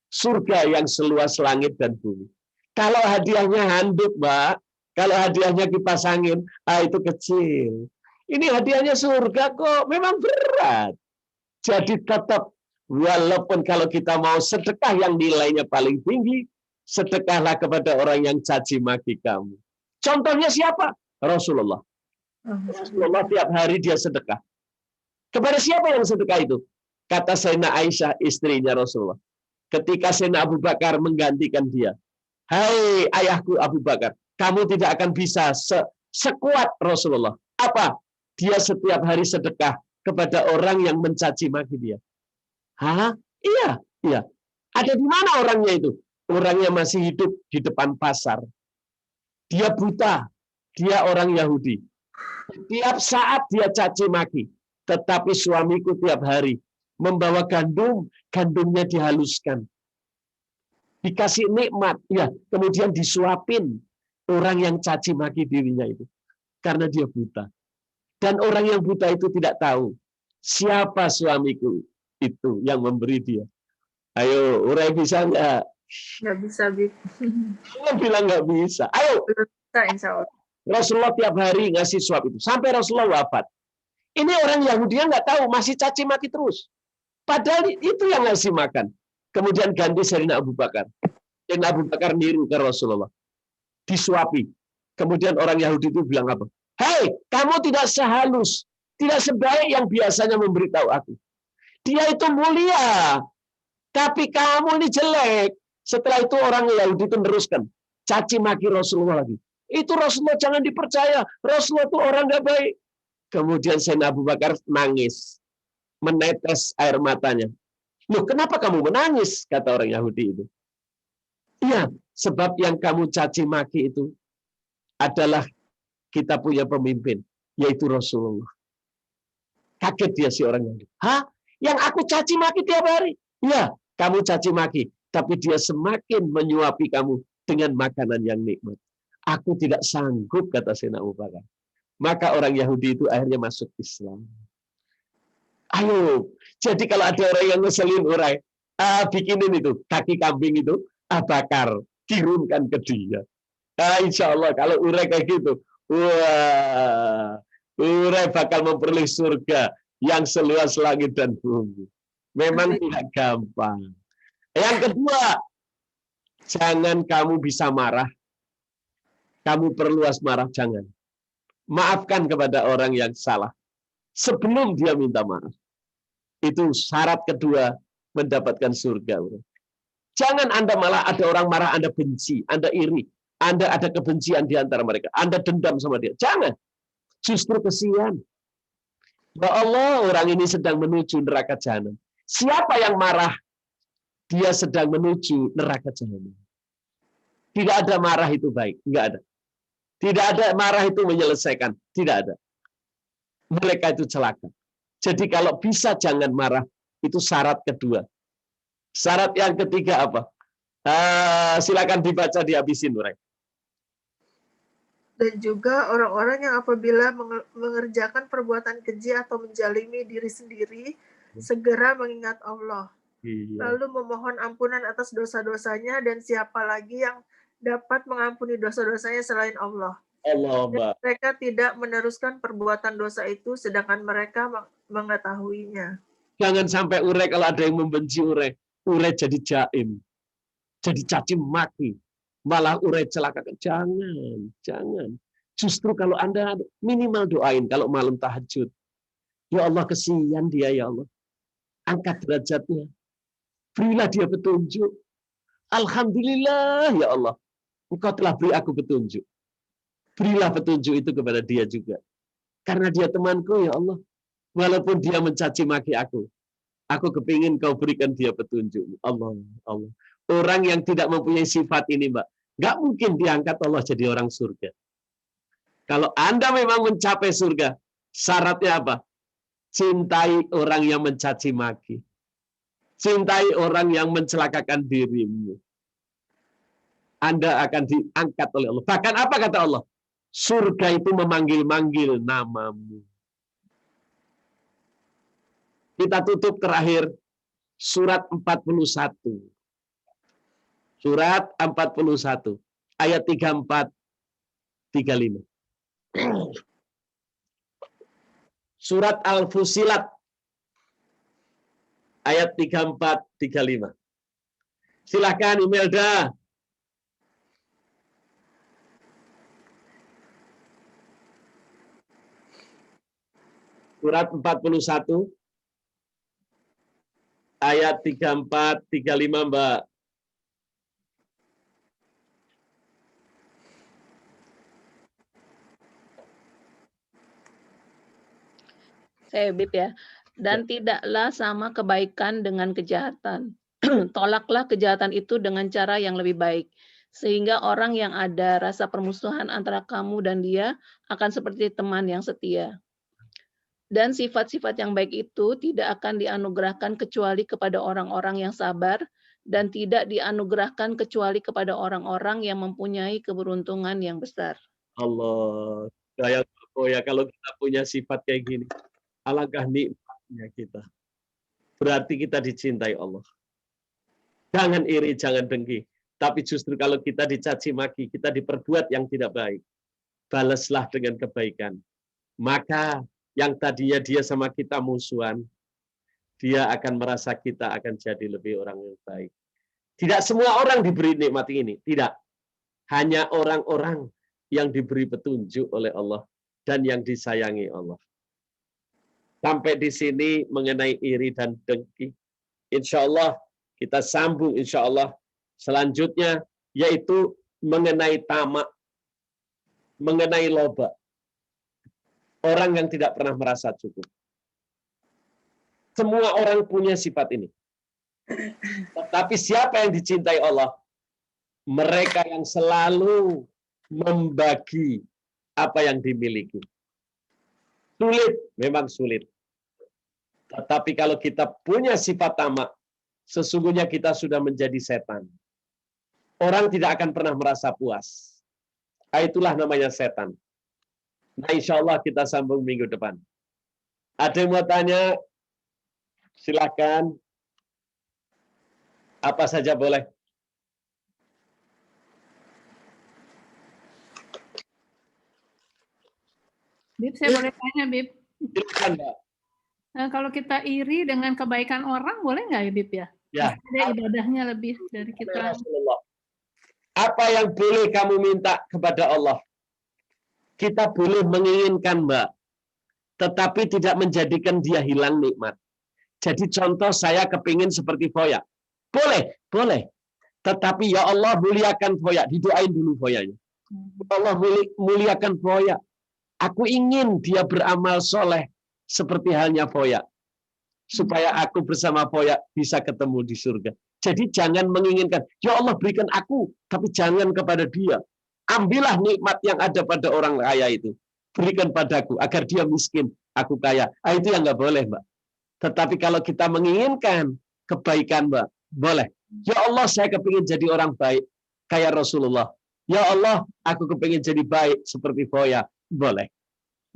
Surga yang seluas langit dan bumi. Kalau hadiahnya handuk, Mbak, kalau hadiahnya kipas angin, itu kecil. Ini hadiahnya surga kok, memang berat. Jadi tetap, walaupun kalau kita mau sedekah yang nilainya paling tinggi, sedekahlah kepada orang yang caci maki kamu. Contohnya siapa? Rasulullah. Rasulullah tiap hari dia sedekah. Kepada siapa yang sedekah itu? Kata Sayyidina Aisyah, istrinya Rasulullah. Ketika Sayyidina Abu Bakar menggantikan dia. Hai ayahku Abu Bakar, kamu tidak akan bisa sekuat Rasulullah. Apa? Dia setiap hari sedekah kepada orang yang mencaci maki dia. Hah? Iya. Ada di mana orangnya itu? Orangnya masih hidup di depan pasar. Dia buta. Dia orang Yahudi. Tiap saat dia caci maki. Tetapi suamiku tiap hari membawa gandum, gandumnya dihaluskan. Dikasih nikmat, ya, kemudian disuapin orang yang caci maki dirinya itu. Karena dia buta. Dan orang yang buta itu tidak tahu siapa suamiku itu yang memberi dia. Ayo, Uray bisa nggak? Nggak bisa, Bib. Jangan bilang nggak bisa. Ayo. Bisa, insya Allah. Rasulullah tiap hari ngasih suap itu. Sampai Rasulullah wafat. Ini orang Yahudi nggak tahu, masih caci maki terus. Padahal itu yang ngasih makan. Kemudian ganti Sayyidina Abu Bakar. Sayyidina Abu Bakar niru ke Rasulullah. Disuapi. Kemudian orang Yahudi itu bilang apa? Hei, kamu tidak sehalus, tidak sebaik yang biasanya memberitahu aku. Dia itu mulia, tapi kamu ini jelek. Setelah itu orang Yahudi itu meneruskan. Caci maki Rasulullah lagi. Itu Rasulullah jangan dipercaya. Rasulullah itu orang nggak baik. Kemudian Sayyidina Abu Bakar nangis. Menetes air matanya. Loh, kenapa kamu menangis? Kata orang Yahudi itu. Iya, sebab yang kamu caci maki itu adalah kita punya pemimpin yaitu Rasulullah. Kaget dia si orang Yahudi. Hah? Yang aku caci maki tiap hari? Ya, kamu caci maki. Tapi dia semakin menyuapi kamu dengan makanan yang nikmat. Aku tidak sanggup, kata Sayyidina Abu Bakar. Maka orang Yahudi itu akhirnya masuk Islam. Ayo, jadi kalau ada orang yang ngeselin orang, bikinin itu, kaki kambing itu, bakar, kirimkan ke dia. Insya Allah kalau urai kayak gitu, wah, urai bakal memperoleh surga yang seluas langit dan bumi. Memang tidak gampang. Yang kedua, jangan kamu bisa marah. Kamu perluas marah, jangan. Maafkan kepada orang yang salah sebelum dia minta maaf. Itu syarat kedua mendapatkan surga. Jangan Anda malah ada orang marah, Anda benci, Anda iri, Anda ada kebencian di antara mereka, Anda dendam sama dia. Jangan. Justru kesian. Ya Allah, orang ini sedang menuju neraka jahanam. Siapa yang marah? Dia sedang menuju neraka jahanam. Tidak ada marah itu baik, enggak ada. Tidak ada marah itu menyelesaikan, tidak ada. Mereka itu celaka. Jadi kalau bisa jangan marah, itu syarat kedua. Syarat yang ketiga apa? Silakan dibaca, dihabisin, Nurai. Dan juga orang-orang yang apabila mengerjakan perbuatan keji atau menjalimi diri sendiri, segera mengingat Allah. Lalu memohon ampunan atas dosa-dosanya, dan siapa lagi yang dapat mengampuni dosa-dosanya selain Allah. Dan mereka tidak meneruskan perbuatan dosa itu, sedangkan mereka mengetahuinya. Jangan sampai urai kalau ada yang membenci urai jadi jaim, jadi caci maki, malah urai celaka. Jangan. Justru kalau Anda minimal doain kalau malam tahajud. Ya Allah, kesian dia ya Allah. Angkat derajatnya. Berilah dia petunjuk. Alhamdulillah ya Allah. Engkau telah beri aku petunjuk. Berilah petunjuk itu kepada dia juga. Karena dia temanku ya Allah. Walaupun dia mencaci maki aku kepingin kau berikan dia petunjuk. Allah. Orang yang tidak mempunyai sifat ini, Mbak, nggak mungkin diangkat Allah jadi orang surga. Kalau Anda memang mencapai surga, syaratnya apa? Cintai orang yang mencaci maki. Cintai orang yang mencelakakan dirimu. Anda akan diangkat oleh Allah. Bahkan apa kata Allah? Surga itu memanggil-manggil namamu. Kita tutup terakhir surat 41. Surat 41 ayat 34 35. Surat Al-Fusilat ayat 34 35. Silakan Imelda. Surat 41 ayat 34 35, Mbak. Saya Bib ya. Dan tidaklah sama kebaikan dengan kejahatan. Tolaklah kejahatan itu dengan cara yang lebih baik. Sehingga orang yang ada rasa permusuhan antara kamu dan dia akan seperti teman yang setia. Dan sifat-sifat yang baik itu tidak akan dianugerahkan kecuali kepada orang-orang yang sabar, dan tidak dianugerahkan kecuali kepada orang-orang yang mempunyai keberuntungan yang besar. Allah, ya kalau kita punya sifat kayak gini, alangkah nikmatnya kita. Berarti kita dicintai Allah. Jangan iri, jangan dengki. Tapi justru kalau kita dicaci maki, kita diperbuat yang tidak baik, balaslah dengan kebaikan. Maka yang tadinya dia sama kita musuhan, dia akan merasa kita akan jadi lebih orang yang baik. Tidak semua orang diberi nikmat ini, tidak. Hanya orang-orang yang diberi petunjuk oleh Allah dan yang disayangi Allah. Sampai di sini mengenai iri dan dengki. Insya Allah kita sambung insya Allah selanjutnya, yaitu mengenai tamak, mengenai loba. Orang yang tidak pernah merasa cukup. Semua orang punya sifat ini. Tetapi siapa yang dicintai Allah? Mereka yang selalu membagi apa yang dimiliki. Sulit, memang sulit. Tetapi kalau kita punya sifat tamak, sesungguhnya kita sudah menjadi setan. Orang tidak akan pernah merasa puas. Itulah namanya setan. Nah, insya Allah kita sambung minggu depan. Ada yang mau tanya? Silakan. Apa saja boleh. Bib, saya boleh tanya, Bib? Silakan, Mbak. Nah, kalau kita iri dengan kebaikan orang, boleh nggak ya, Bib ya? Ya. Ada ibadahnya lebih dari kita. Rasulullah. Apa yang boleh kamu minta kepada Allah? Kita boleh menginginkan, Mbak. Tetapi tidak menjadikan dia hilang nikmat. Jadi contoh saya kepingin seperti Foya. Boleh, boleh. Tetapi ya Allah muliakan Foya. Didoain dulu Foyanya. Allah muliakan Foya. Aku ingin dia beramal soleh seperti halnya Foya. Supaya aku bersama Foya bisa ketemu di surga. Jadi jangan menginginkan, ya Allah berikan aku, tapi jangan kepada dia. Ambillah nikmat yang ada pada orang kaya itu. Berikan padaku, agar dia miskin, aku kaya. Itu yang nggak boleh, Mbak. Tetapi kalau kita menginginkan kebaikan, Mbak, boleh. Ya Allah, saya kepingin jadi orang baik, kayak Rasulullah. Ya Allah, aku kepingin jadi baik seperti Foya. Boleh.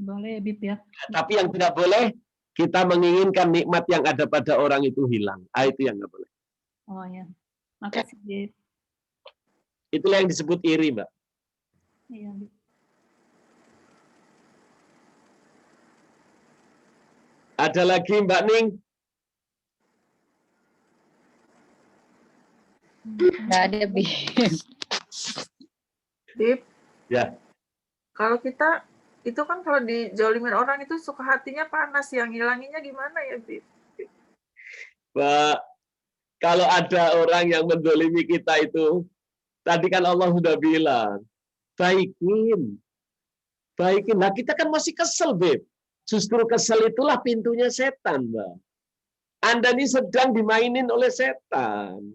Boleh, Bib ya. Tapi yang tidak boleh, kita menginginkan nikmat yang ada pada orang itu hilang. Itu yang nggak boleh. Oh ya, makasih, Bib. Itulah yang disebut iri, Mbak. Iya, Bib. Ada lagi Mbak Ning? Nggak ada, Bib. Bib, Ya. kalau kita itu kan kalau dijolimin orang itu suka hatinya panas, yang hilanginya gimana ya, Bib? Mbak, kalau ada orang yang mendolimi kita itu, tadi kan Allah sudah bilang, baikin. Baikin. Nah kita kan masih kesel, Beb. Justru kesel itulah pintunya setan, Mbak. Anda ini sedang dimainin oleh setan.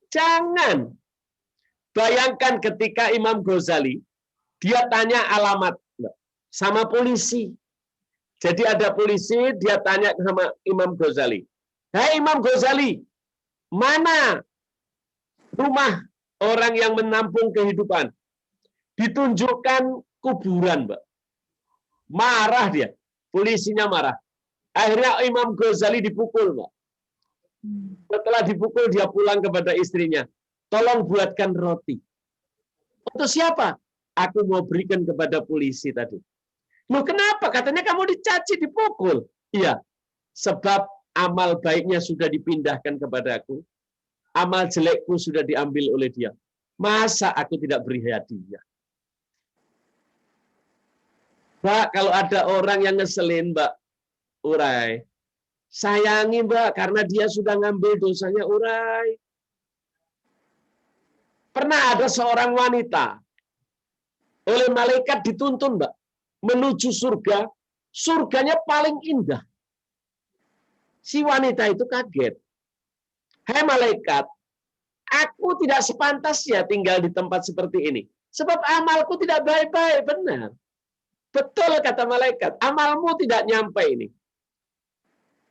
Jangan. Bayangkan ketika Imam Ghazali, dia tanya alamat Mbak, sama polisi. Jadi ada polisi, dia tanya sama Imam Ghazali. Hai Imam Ghazali, mana rumah orang yang menampung kehidupan? Ditunjukkan kuburan, Mbak. Marah dia. Polisinya marah. Akhirnya Imam Ghazali dipukul, Mbak. Setelah dipukul, dia pulang kepada istrinya. Tolong buatkan roti. Untuk siapa? Aku mau berikan kepada polisi tadi. Loh kenapa? Katanya kamu dicaci, dipukul. Iya. Sebab amal baiknya sudah dipindahkan kepadaku. Amal jelekku sudah diambil oleh dia. Masa aku tidak beri hadiah? Mbak, kalau ada orang yang ngeselin, Mbak, urai. Sayangi, Mbak, karena dia sudah ngambil dosanya, urai. Pernah ada seorang wanita oleh malaikat dituntun, Mbak, menuju surga. Surganya paling indah. Si wanita itu kaget. Hai malaikat, aku tidak sepantasnya tinggal di tempat seperti ini. Sebab amalku tidak baik-baik, benar. Betul kata malaikat, amalmu tidak nyampe ini.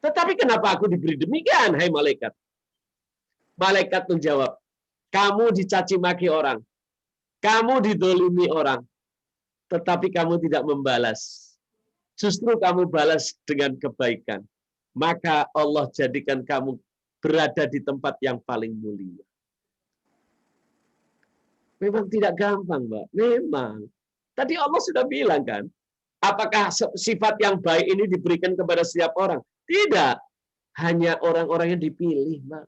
Tetapi kenapa aku diberi demikian, hai malaikat? Malaikat menjawab, kamu dicaci maki orang, kamu didolimi orang, tetapi kamu tidak membalas. Justru kamu balas dengan kebaikan. Maka Allah jadikan kamu berada di tempat yang paling mulia. Memang tidak gampang, Mbak. Memang. Tadi Allah sudah bilang kan, apakah sifat yang baik ini diberikan kepada setiap orang? Tidak. Hanya orang-orang yang dipilih, Mbak.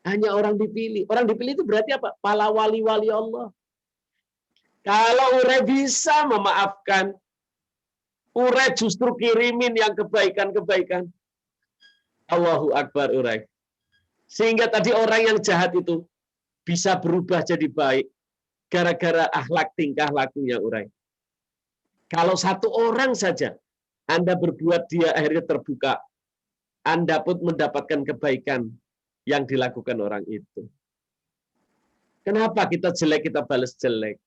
Hanya orang dipilih. Orang dipilih itu berarti apa? Para wali-wali Allah. Kalau urai bisa memaafkan, urai justru kirimin yang kebaikan-kebaikan. Allahu Akbar urai. Sehingga tadi orang yang jahat itu bisa berubah jadi baik gara-gara akhlak tingkah lakunya urai. Kalau satu orang saja Anda berbuat dia akhirnya terbuka, Anda pun mendapatkan kebaikan yang dilakukan orang itu. Kenapa kita jelek kita balas jelek?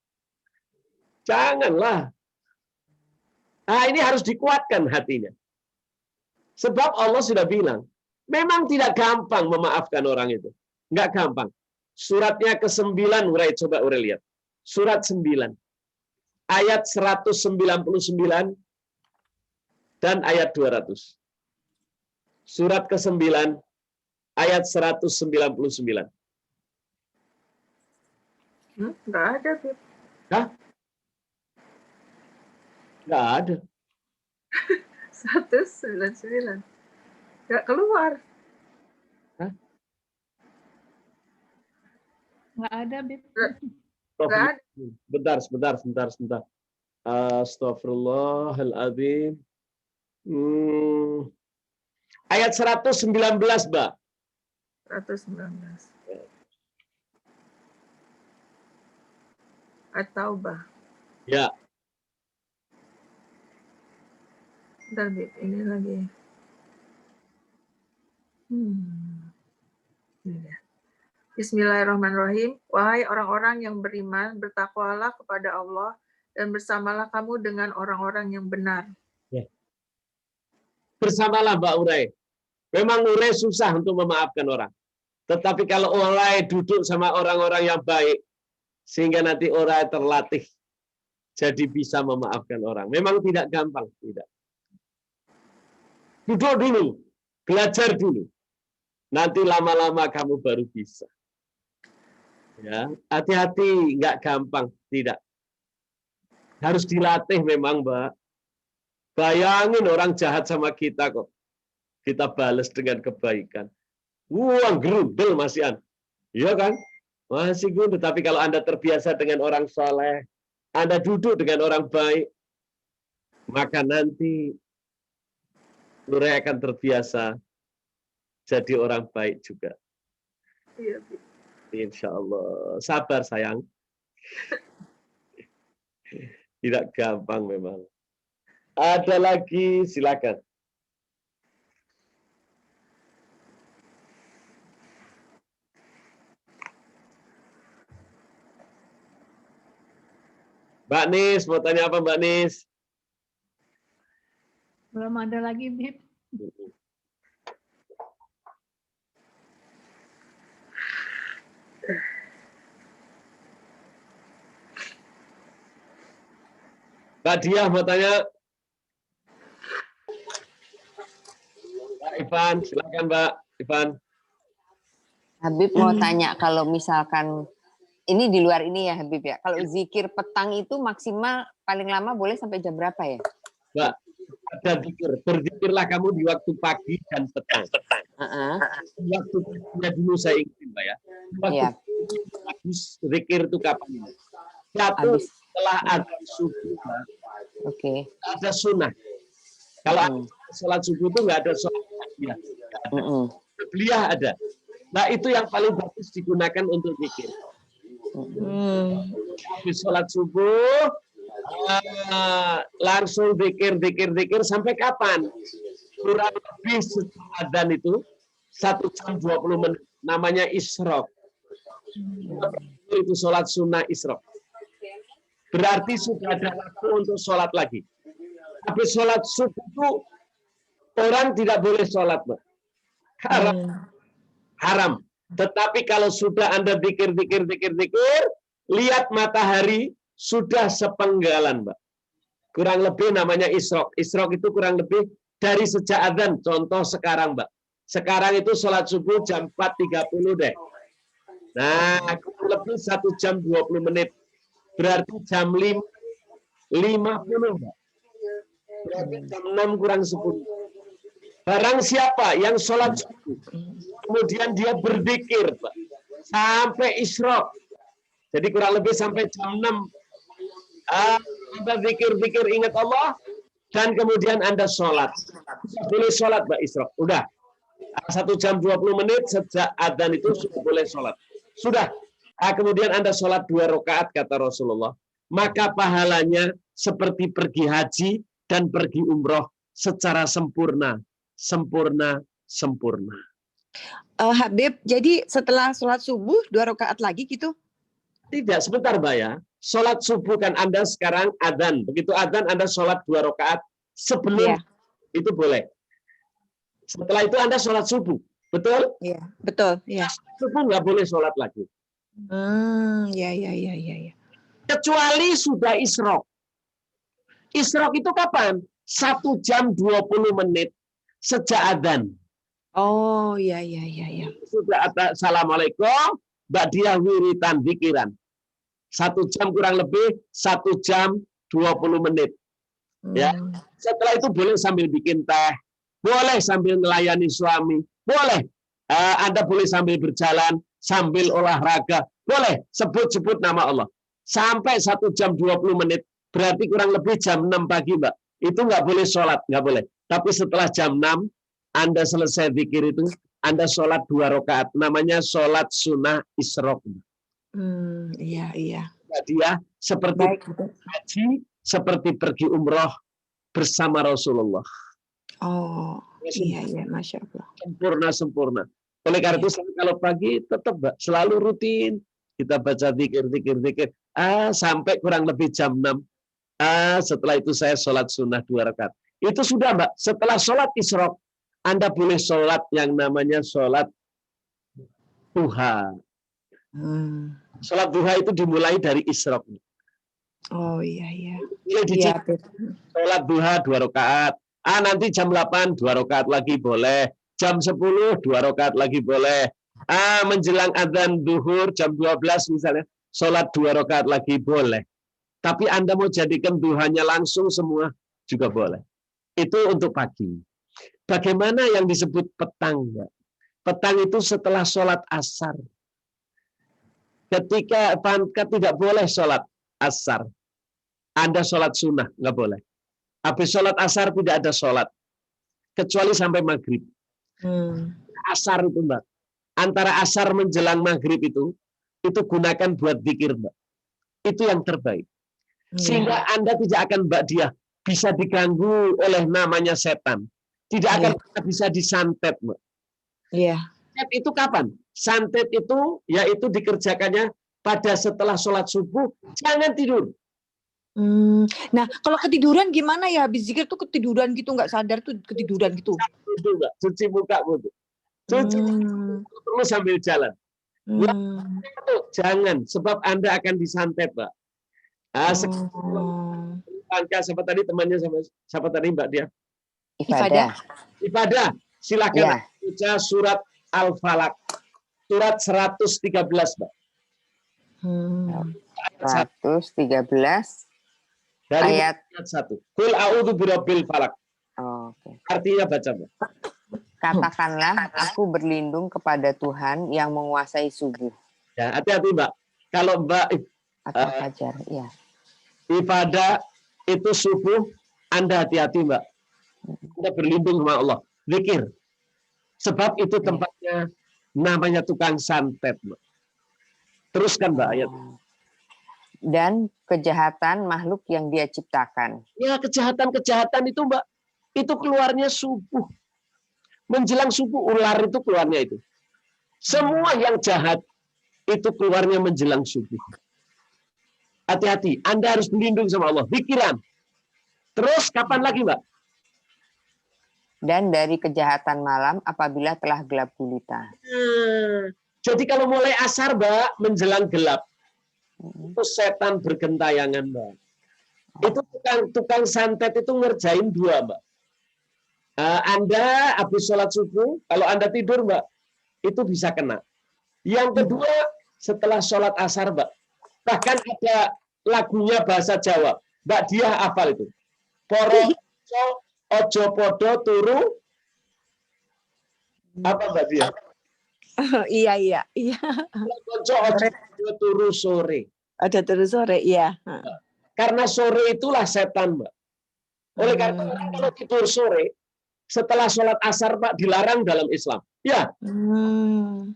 Janganlah. Nah, ini harus dikuatkan hatinya. Sebab Allah sudah bilang, memang tidak gampang memaafkan orang itu. Enggak gampang. Suratnya ke-9, Urai, coba Urai lihat. Surat 9. Ayat 199 dan ayat 200. Surat ke-9, ayat 199. Enggak ada, Bib. Hah? Enggak ada. 199. Enggak keluar. Hah? Nggak ada, Bib. Enggak ada. Sebentar. Astagfirullahaladzim. Ayat 119, Mbak. 119. At-Taubah. Ya. Bentar, Bib. Ini lagi. Ini. Bismillahirrahmanirrahim. Wahai orang-orang yang beriman, bertakwalah kepada Allah dan bersamalah kamu dengan orang-orang yang benar. Ya. Bersamalah, Mbak Urai. Memang Urai susah untuk memaafkan orang. Tetapi kalau Urai duduk sama orang-orang yang baik, sehingga nanti Urai terlatih jadi bisa memaafkan orang. Memang tidak gampang, tidak. Duduk dulu, belajar dulu. Nanti lama-lama kamu baru bisa. Ya, hati-hati, nggak gampang, tidak. Harus dilatih memang, Mbak. Bayangin orang jahat sama kita kok. Kita balas dengan kebaikan. Wah, gerundel masihan. Iya kan? Masih gerundel. Tapi kalau Anda terbiasa dengan orang soleh, Anda duduk dengan orang baik, maka nanti Urai akan terbiasa jadi orang baik juga. Iya, Insya Allah. Sabar, sayang. Tidak gampang memang. Ada lagi, silakan. Mbak Nis, mau tanya apa Mbak Nis? Belum ada lagi, Bib. Mbak Diah mau tanya. Mbak Ivan, silakan Mbak Ivan. Habib mau tanya, kalau misalkan ini di luar ini ya Habib ya, kalau zikir petang itu maksimal paling lama boleh sampai jam berapa ya? Mbak, ada zikir. Berzikirlah kamu di waktu pagi dan petang. Waktu paginya dulu saya ingin Mbak ya. Waktu pagi zikir itu kapan? Satu setelah adzan subuh, Mbak. Oke. Ada sunnah. Kalau sholat subuh itu nggak ada sholat tahliyah. Tahliyah ada. Nah itu yang paling bagus digunakan untuk zikir. Habis sholat subuh langsung zikir sampai kapan? Kurang lebih setelah adzan itu 1 jam 20 menit. Namanya isyraq. Itu sholat sunnah isyraq. Berarti sudah ada waktu untuk sholat lagi. Habis sholat subuh itu orang tidak boleh sholat, Mbak. Haram. Tetapi kalau sudah Anda zikir, lihat matahari sudah sepenggalan, Mbak. Kurang lebih namanya isyraq. Isyraq itu kurang lebih dari sejak adzan. Contoh sekarang, Mbak. Sekarang itu sholat subuh jam 4.30 deh. Nah, kurang lebih 1 jam 20 menit. Berarti jam 50, Mbak. Berarti jam 6 kurang 10. Barang siapa yang sholat subuh, kemudian dia berzikir, Pak, sampai isyraq. Jadi kurang lebih sampai jam 6. Anda zikir ingat Allah, dan kemudian Anda sholat. Boleh sholat, Mbak, isyraq. Udah. 1 jam 20 menit sejak adzan itu sudah boleh sholat. Sudah. Kemudian Anda sholat 2 rakaat, kata Rasulullah. Maka pahalanya seperti pergi haji dan pergi umroh secara sempurna. Habib, jadi setelah sholat subuh 2 rakaat lagi gitu? Tidak, sebentar Mbak ya. sholat subuh kan Anda sekarang adzan. Begitu adzan Anda sholat 2 rakaat sebelum itu boleh. Setelah itu Anda sholat subuh. Betul? Iya, betul. Iya. Subuh nggak boleh sholat lagi. Iya. Kecuali sudah isyraq. Isyraq itu kapan? 1 jam 20 menit sejak adzan. Oh, iya. Sudah assalamualaikum, ba'diyah wiritan pikiran. 1 jam kurang lebih 1 jam 20 menit. Ya. Setelah itu boleh sambil bikin teh, boleh sambil melayani suami, boleh. Anda boleh sambil berjalan, sambil olahraga, boleh sebut-sebut nama Allah. Sampai 1 jam 20 menit, berarti kurang lebih jam 6 pagi, Mbak. Itu nggak boleh sholat, nggak boleh. Tapi setelah jam 6, Anda selesai zikir itu, Anda sholat 2 rakaat. Namanya sholat sunnah isyraq. Iya. Dia seperti haji, seperti pergi umroh bersama Rasulullah. Oh, iya, Masya Allah. Sempurna. Oleh karena itu, kalau pagi tetap selalu rutin kita baca zikir. Sampai kurang lebih jam 6. Setelah itu saya sholat sunnah 2 rakaat. Itu sudah, Mbak. Setelah sholat isyraq, Anda boleh sholat yang namanya sholat duha. Sholat duha itu dimulai dari isyraq. Oh, iya. Sholat duha 2 rakaat. Nanti jam 8 2 rakaat lagi boleh. Jam 10 2 rakaat lagi boleh. Menjelang adzan duhur jam 12 misalnya, sholat 2 rakaat lagi boleh. Tapi Anda mau jadikan duhanya langsung semua juga boleh. Itu untuk pagi. Bagaimana yang disebut petang? Petang itu setelah sholat asar. Ketika tidak boleh sholat asar, Anda sholat sunnah, nggak boleh. Habis sholat asar tidak ada sholat. Kecuali sampai maghrib. Asar itu, Mbak. Antara asar menjelang maghrib itu gunakan buat zikir, Mbak. Itu yang terbaik. Sehingga Anda tidak akan ba'diyah bisa diganggu oleh namanya setan. Tidak akan bisa disantet, Mbak. Santet itu kapan? Santet itu yaitu dikerjakannya pada setelah sholat subuh, jangan tidur. Nah, kalau ketiduran gimana ya? Habis zikir tuh ketiduran gitu, nggak sadar tuh ketiduran gitu. Cuci muka, cuci terus sambil jalan. Jangan, sebab Anda akan disantet, Mbak. Siapa tadi temannya siapa tadi Mbak dia? Ibadah. Silakan baca surat Al-Falaq. Surat 113, Mbak. 113 dari ayat 1. Qul a'udzu birabbil falaq. Artinya baca, Mbak. Katakanlah, aku berlindung kepada Tuhan yang menguasai subuh. Ya, hati-hati, Mbak. Kalau Mbak atau fajar, ya. Ibadah itu subuh, Anda hati-hati, Mbak. Anda berlindung sama Allah. Zikir. Sebab itu tempatnya namanya tukang santet, Mbak. Teruskan, Mbak, ayat. Dan kejahatan makhluk yang Dia ciptakan. Ya, kejahatan itu, Mbak, itu keluarnya subuh. Menjelang subuh, ular itu keluarnya itu. Semua yang jahat itu keluarnya menjelang subuh. Hati-hati, Anda harus berlindung sama Allah. Pikiran. Terus kapan lagi, Mbak? Dan dari kejahatan malam apabila telah gelap gulita. Jadi kalau mulai asar, Mbak, menjelang gelap, itu setan bergentayangan, Mbak. Itu tukang santet itu ngerjain 2, Mbak. Anda habis sholat subuh, kalau Anda tidur, Mbak, itu bisa kena. Yang kedua, setelah sholat asar, Mbak, bahkan ada lagunya bahasa Jawa. Mbak Diah hafal itu. Poro ojo podo turu. Apa Mbak Diah? Iya. Ojo podo turu sore. Ada turu sore, iya. Karena sore itulah setan, Mbak. Oleh karena kalau tidur sore, setelah sholat asar, Pak, dilarang dalam Islam. Ya.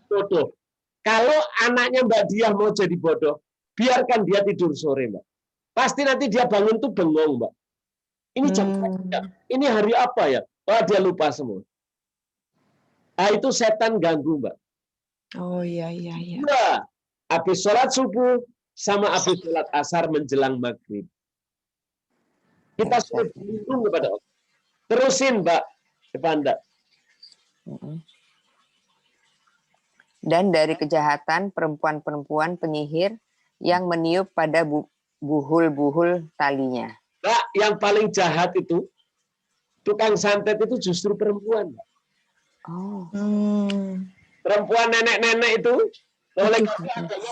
Bodoh. Kalau anaknya Mbak Diah mau jadi bodoh, biarkan dia tidur sore, Mbak. Pasti nanti dia bangun tuh bengong, Mbak. Ini jam ini hari apa ya? Wah, dia lupa semua. Itu setan ganggu, Mbak. Oh, iya. Habis sholat subuh, sama habis sholat asar menjelang maghrib. Kita sudah berlindung kepada Allah. Terusin, Mbak Ipanda. Dan dari kejahatan perempuan-perempuan penyihir yang meniup pada buhul-buhul talinya. Mbak, yang paling jahat itu, tukang santet itu justru perempuan. Oh. Perempuan nenek-nenek itu, oleh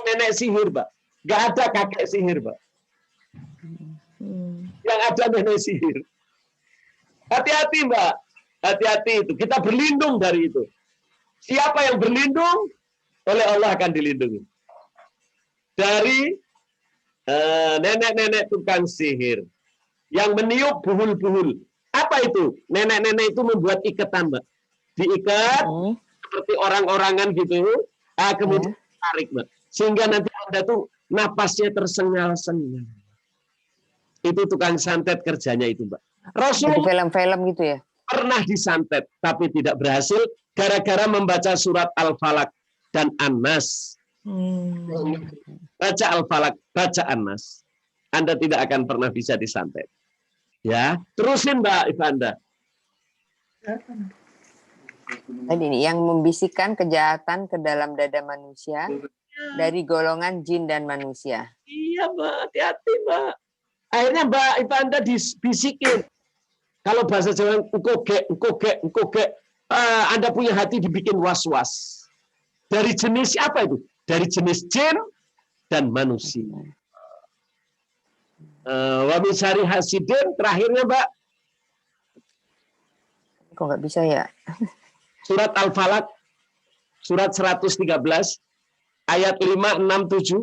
nenek sihir, Mbak. Nggak ada kakek sihir, Mbak. Yang ada nenek sihir. Hati-hati, Mbak. Hati-hati itu. Kita berlindung dari itu. Siapa yang berlindung, oleh Allah akan dilindungi. Dari nenek-nenek tukang sihir yang meniup buhul-buhul. Apa itu? Nenek-nenek itu membuat ikatan, Mbak. Diikat seperti orang-orangan gitu. Kemudian tarik, Mbak. Sehingga nanti Anda tuh napasnya tersengal-sengal. Itu tukang santet kerjanya itu, Mbak. Rasulullah film-film gitu ya. Pernah disantet tapi tidak berhasil gara-gara membaca surat Al-Falaq dan An-Nas. Baca Al-Falaq, baca An-Nas. Anda tidak akan pernah bisa disantet. Ya, terusin Mbak Ivanda. Tadi ini yang membisikkan kejahatan ke dalam dada manusia dari golongan jin dan manusia. Iya, Mbak, hati-hati, Mbak. Akhirnya Mbak Ivanda dibisikin. Kalau bahasa Jawa, engkoge. Anda punya hati dibikin was-was. Dari jenis apa itu? Dari jenis jin dan manusia. Wa min syarri hasidin, terakhirnya Mbak. Kok nggak bisa ya? Surat Al-Falaq, surat 113, ayat 5, 6, 7.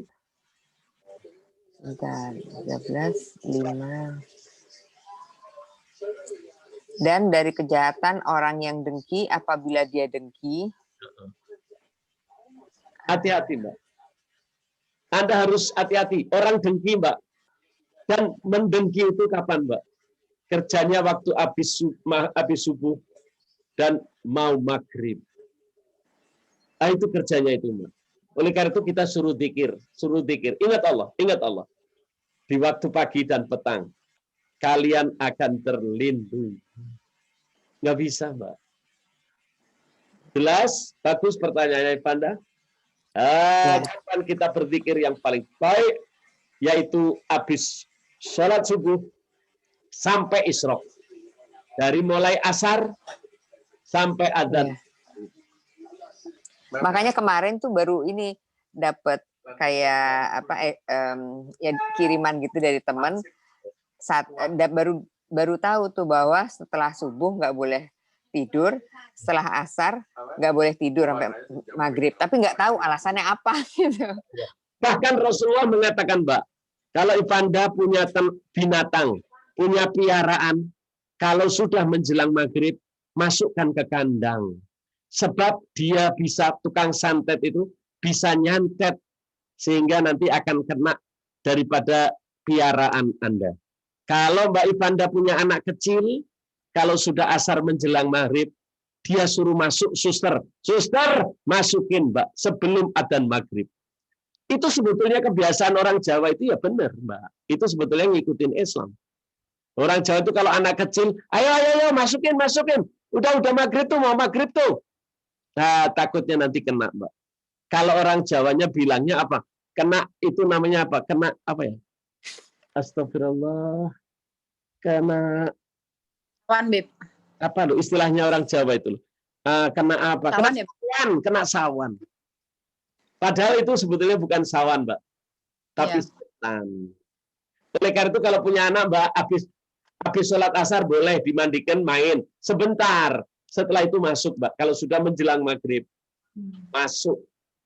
Bentar, 13, 5. Dan dari kejahatan orang yang dengki apabila dia dengki. Hati-hati, Mbak. Anda harus hati-hati. Orang dengki, Mbak. Dan mendengki itu kapan, Mbak? Kerjanya waktu habis subuh dan mau maghrib. Itu kerjanya itu, Mbak. Oleh karena itu kita suruh zikir. Ingat Allah. Di waktu pagi dan petang. Kalian akan terlindungi. Nggak bisa, Mbak. Jelas? Bagus pertanyaannya, Ivanda. Kapan kita berzikir yang paling baik? Yaitu habis sholat subuh sampai isyraq. Dari mulai asar sampai adzan. Makanya kemarin tuh baru ini dapat kayak ya kiriman gitu dari teman. Baru tahu tuh bahwa setelah subuh nggak boleh tidur, setelah asar nggak boleh tidur sampai maghrib. Tapi nggak tahu alasannya apa gitu. Bahkan Rasulullah mengatakan, Mbak, kalau Ivanda punya binatang, punya piaraan, kalau sudah menjelang maghrib, masukkan ke kandang. Sebab dia bisa, tukang santet itu bisa nyantet sehingga nanti akan kena daripada piaraan Anda. Kalau Mbak Ivanda punya anak kecil, kalau sudah asar menjelang maghrib, dia suruh masuk suster, masukin Mbak sebelum adzan maghrib. Itu sebetulnya kebiasaan orang Jawa itu ya benar, Mbak. Itu sebetulnya ngikutin Islam. Orang Jawa itu kalau anak kecil, ayo masukin. Udah maghrib tuh, mau maghrib tuh. Nah, takutnya nanti kena, Mbak. Kalau orang Jawanya bilangnya apa? Kena itu namanya apa? Kena apa ya? Astagfirullah. Kena sawan, Bib. Apa loh istilahnya orang Jawa itu loh? Kena apa? Sawan, kena sawan. Padahal itu sebetulnya bukan sawan, Mbak. Tapi setan. Oleh karena itu kalau punya anak, Mbak, habis sholat asar boleh dimandikan main sebentar. Setelah itu masuk, Mbak. Kalau sudah menjelang maghrib,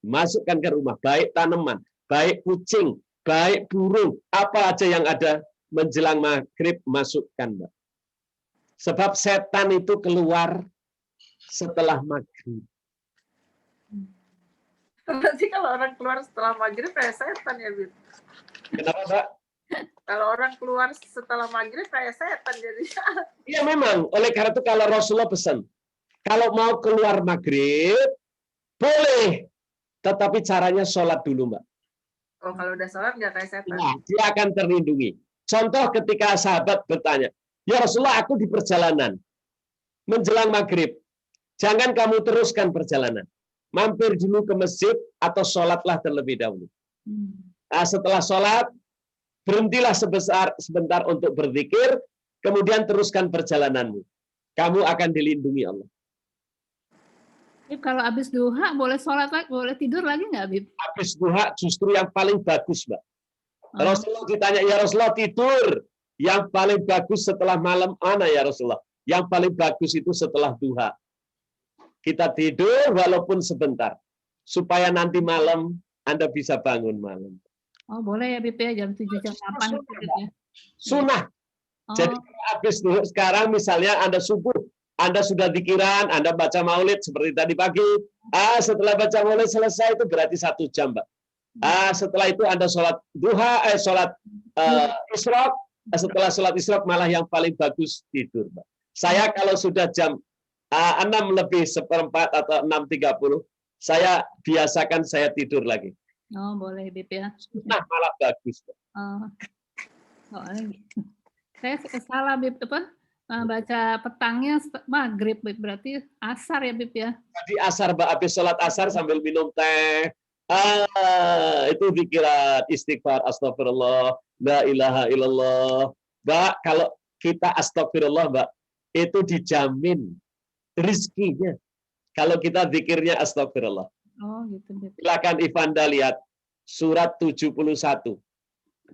masukkan ke rumah. Baik tanaman, baik kucing, baik burung, apa aja yang ada menjelang maghrib, masukkan, Mbak. Sebab setan itu keluar setelah maghrib. Berarti kalau orang keluar setelah maghrib kayak setan ya, Bib? Kenapa, Mbak? Kalau orang keluar setelah maghrib kayak setan jadinya. Iya memang. Oleh karena itu kalau Rasulullah pesan, kalau mau keluar maghrib, boleh. Tetapi caranya sholat dulu, Mbak. Oh, kalau udah sholat nggak kayak setan. Nah, dia akan terlindungi. Contoh ketika sahabat bertanya, ya Rasulullah, aku di perjalanan menjelang maghrib. Jangan kamu teruskan perjalanan. Mampir dulu ke masjid atau sholatlah terlebih dahulu. Nah, setelah sholat, berhentilah sebentar untuk berzikir, kemudian teruskan perjalananmu. Kamu akan dilindungi Allah. Kalau habis duha boleh sholat lagi, boleh tidur lagi nggak, Bib? Habis duha justru yang paling bagus, Mbak. Rasulullah ditanya, ya Rasulullah, tidur yang paling bagus setelah malam mana ya Rasulullah? Yang paling bagus itu setelah duha. Kita tidur walaupun sebentar, supaya nanti malam Anda bisa bangun malam. Oh, boleh ya, Bib ya, jam 7, jam 8 gitu ya. Sunnah. Jadi habis duha sekarang misalnya Anda subuh, Anda sudah zikiran, Anda baca maulid seperti tadi pagi. Setelah baca maulid selesai itu berarti 1 jam, Mbak. Setelah itu Anda sholat duha, sholat isyraq. Setelah sholat isyraq malah yang paling bagus tidur, Mbak. Saya kalau sudah jam 6:04 atau 6:30, saya biasakan saya tidur lagi. Oh, boleh, Bib ya. Nah, malah bagus. Saya salah, Bib, apa? Baca petangnya maghrib, Bib. Berarti asar ya, Bib ya? Tadi asar, Mbak. Habis sholat asar sambil minum teh. Itu pikiran istighfar, astagfirullah, la ilaha illallah. Mbak, kalau kita astagfirullah, Mbak, itu dijamin rizkinya. Kalau kita zikirnya astagfirullah. Oh, gitu, Bib. Silakan Ivanda lihat surat 71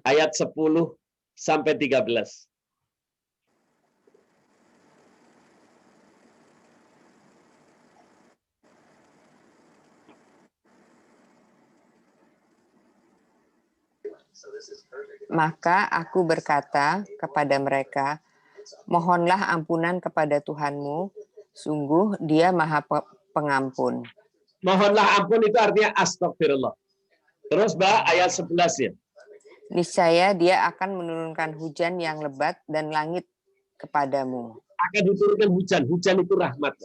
ayat 10 sampai 13. Maka aku berkata kepada mereka, mohonlah ampunan kepada Tuhanmu, sungguh Dia Maha Pengampun. Mohonlah ampun itu artinya astagfirullah. Terus, Mbak, ayat 11 ya. Niscaya Dia akan menurunkan hujan yang lebat dan langit kepadamu. Akan diturunkan hujan. Hujan itu rahmat.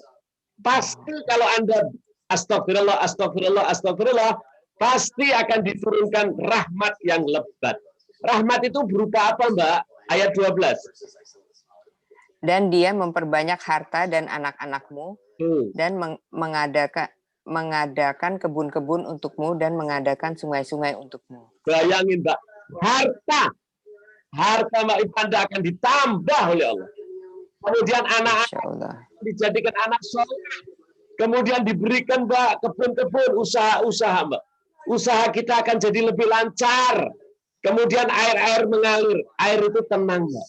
Pasti kalau Anda astagfirullah, astagfirullah, astagfirullah, pasti akan diturunkan rahmat yang lebat. Rahmat itu berupa apa, Mbak? Ayat 12. Dan Dia memperbanyak harta dan anak-anakmu, dan mengadakan kebun-kebun untukmu, dan mengadakan sungai-sungai untukmu. Bayangin, Mbak, harta Mbak Ivanda akan ditambah oleh Allah. Kemudian anak-anak dijadikan anak soleh. Kemudian diberikan, Mbak, kebun-kebun, usaha-usaha, Mbak. Usaha kita akan jadi lebih lancar. Kemudian air-air mengalir. Air itu tenang, Mbak.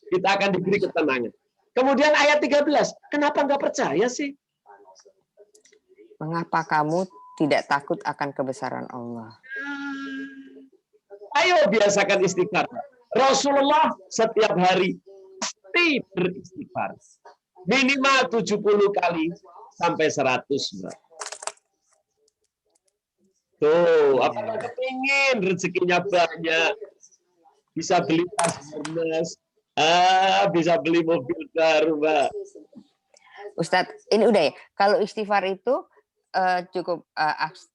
Kita akan diberi ketenangan. Kemudian ayat 13. Kenapa nggak percaya sih? Mengapa kamu tidak takut akan kebesaran Allah? Ayo biasakan istighfar. Rasulullah setiap hari pasti beristighfar. Minimal 70 kali sampai 100, Mbak. Tuh, apakah kepingin rezekinya banyak, bisa beli tas Hermes, bisa beli mobil baru, Mbak. Ustadz, ini udah ya. Kalau istighfar itu cukup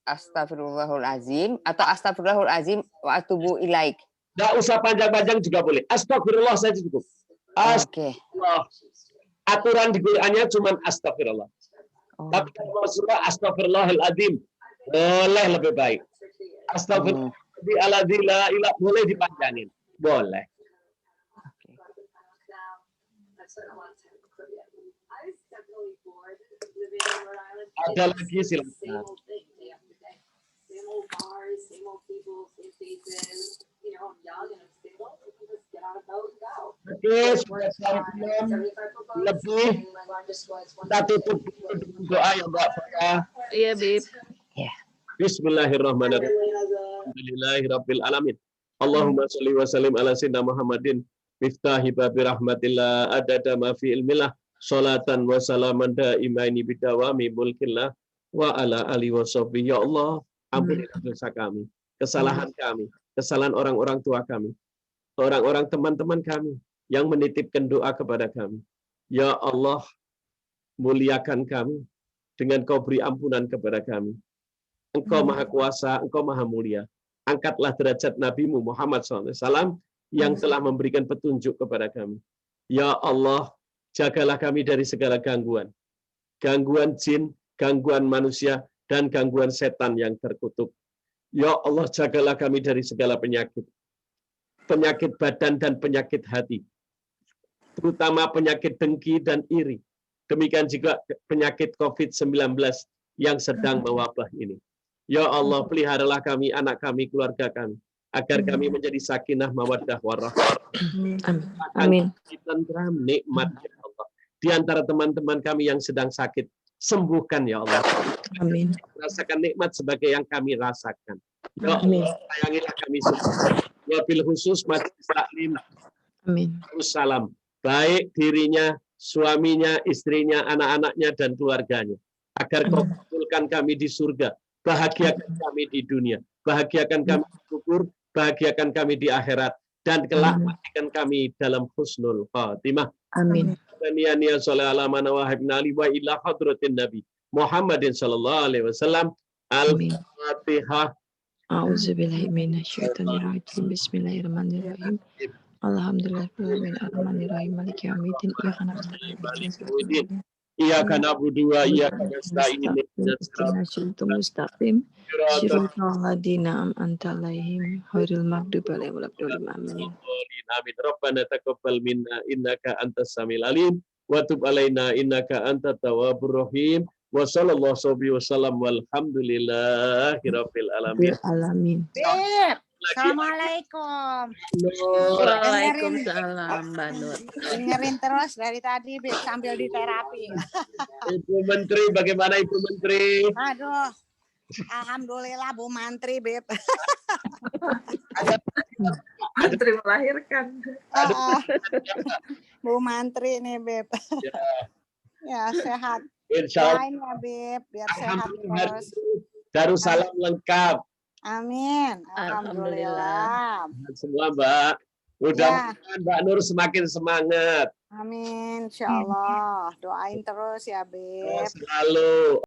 astagfirullahalazim atau astagfirullahalazim wa atubu ilaik. Nggak usah panjang-panjang juga boleh. Astagfirullah saja cukup. Astagfirullah. Aturan di Qur'annya cuma astagfirullah. Tapi kalau surah astagfirullahalazim boleh lebih baik. Astagfirullah boleh dipanjangin. Boleh. Ada lagi silakan. Oke, sudah jam 6 lebih. Kita tutup doa ya, Mbak. Iya, Bib. Bismillahirrahmanirrahim. Alhamdulillahirabbil alamin. Allahumma shalli wa sallim ala sayyidina Muhammadin miftahi babi rahmatillah adada ma fi ilmillah salatan wa salaman daimaini bidawami mulkillah wa ala alihi wa sahbihi. Ya Allah, ampunilah dosa kami, kesalahan kami, kesalahan orang-orang tua kami, orang-orang teman-teman kami yang menitipkan doa kepada kami. Ya Allah, muliakan kami dengan Kau beri ampunan kepada kami. Engkau Maha Kuasa, Engkau Maha Mulia. Angkatlah derajat Nabimu Muhammad SAW yang telah memberikan petunjuk kepada kami. Ya Allah, jagalah kami dari segala gangguan. Gangguan jin, gangguan manusia, dan gangguan setan yang terkutuk. Ya Allah, jagalah kami dari segala penyakit. Penyakit badan dan penyakit hati. Terutama penyakit dengki dan iri. Demikian juga penyakit COVID-19 yang sedang mewabah ini. Ya Allah, peliharalah kami, anak kami, keluarga kami, agar kami menjadi sakinah, mawaddah, warahmah. Amin. Tentram, nikmat, ya Allah. Di antara teman-teman kami yang sedang sakit, sembuhkan ya Allah. Amin. Rasakan nikmat sebagai yang kami rasakan. Ya Allah, sayangilah kami semua. Wabil khusus Majelis Taklim. Amin. Salam. Baik dirinya, suaminya, istrinya, anak-anaknya, dan keluarganya. Agar kau kabulkan kami di surga. Bahagiakan kami di dunia. Bahagiakan kami di kubur. Bahagiakan kami di akhirat. Dan kelak matikan kami dalam husnul khatimah. Amin. Niya sallallahu alaihi wa ila hadratin Nabi Muhammadin sallallahu alaihi wasallam. Al-Fatihah. A'udzubillahi minasyaitonir rajim. Bismillahirrahmanirrahim. Alhamdulillahirabbil alamin maliki yaumiddin iyyaka na'budu wa iyyaka nasta'in ihdinas siratal mustaqim siratal ladzina an'amta 'alaihim ghairil maghdubi 'alaihim waladdallin. Amin. Amin. Rabbana taqabbal minna innaka antas samiul alim wa tub alaina innaka antat tawwabur rahim. Wa sallallahu wasallam walhamdulillahi rabbil alamin. Alamin. Assalamualaikum. Waalaikumsalam, Mbak Nur. Dengerin terus dari tadi, Beb, sambil di terapi. Ibu Menteri, bagaimana Ibu Menteri? Aduh, alhamdulillah Bu Mantri, Beb. Mantri melahirkan. Bu Mantri nih, Beb. Ya, sehat. Insya Allah. Doain ya, Beb, biar sehat terus. Darussalam lengkap. Amin. Alhamdulillah. Semua Mbak. Mudah-mudahan Mbak Nur semakin semangat. Amin. Insya Allah. Doain terus ya, Beb. Selalu.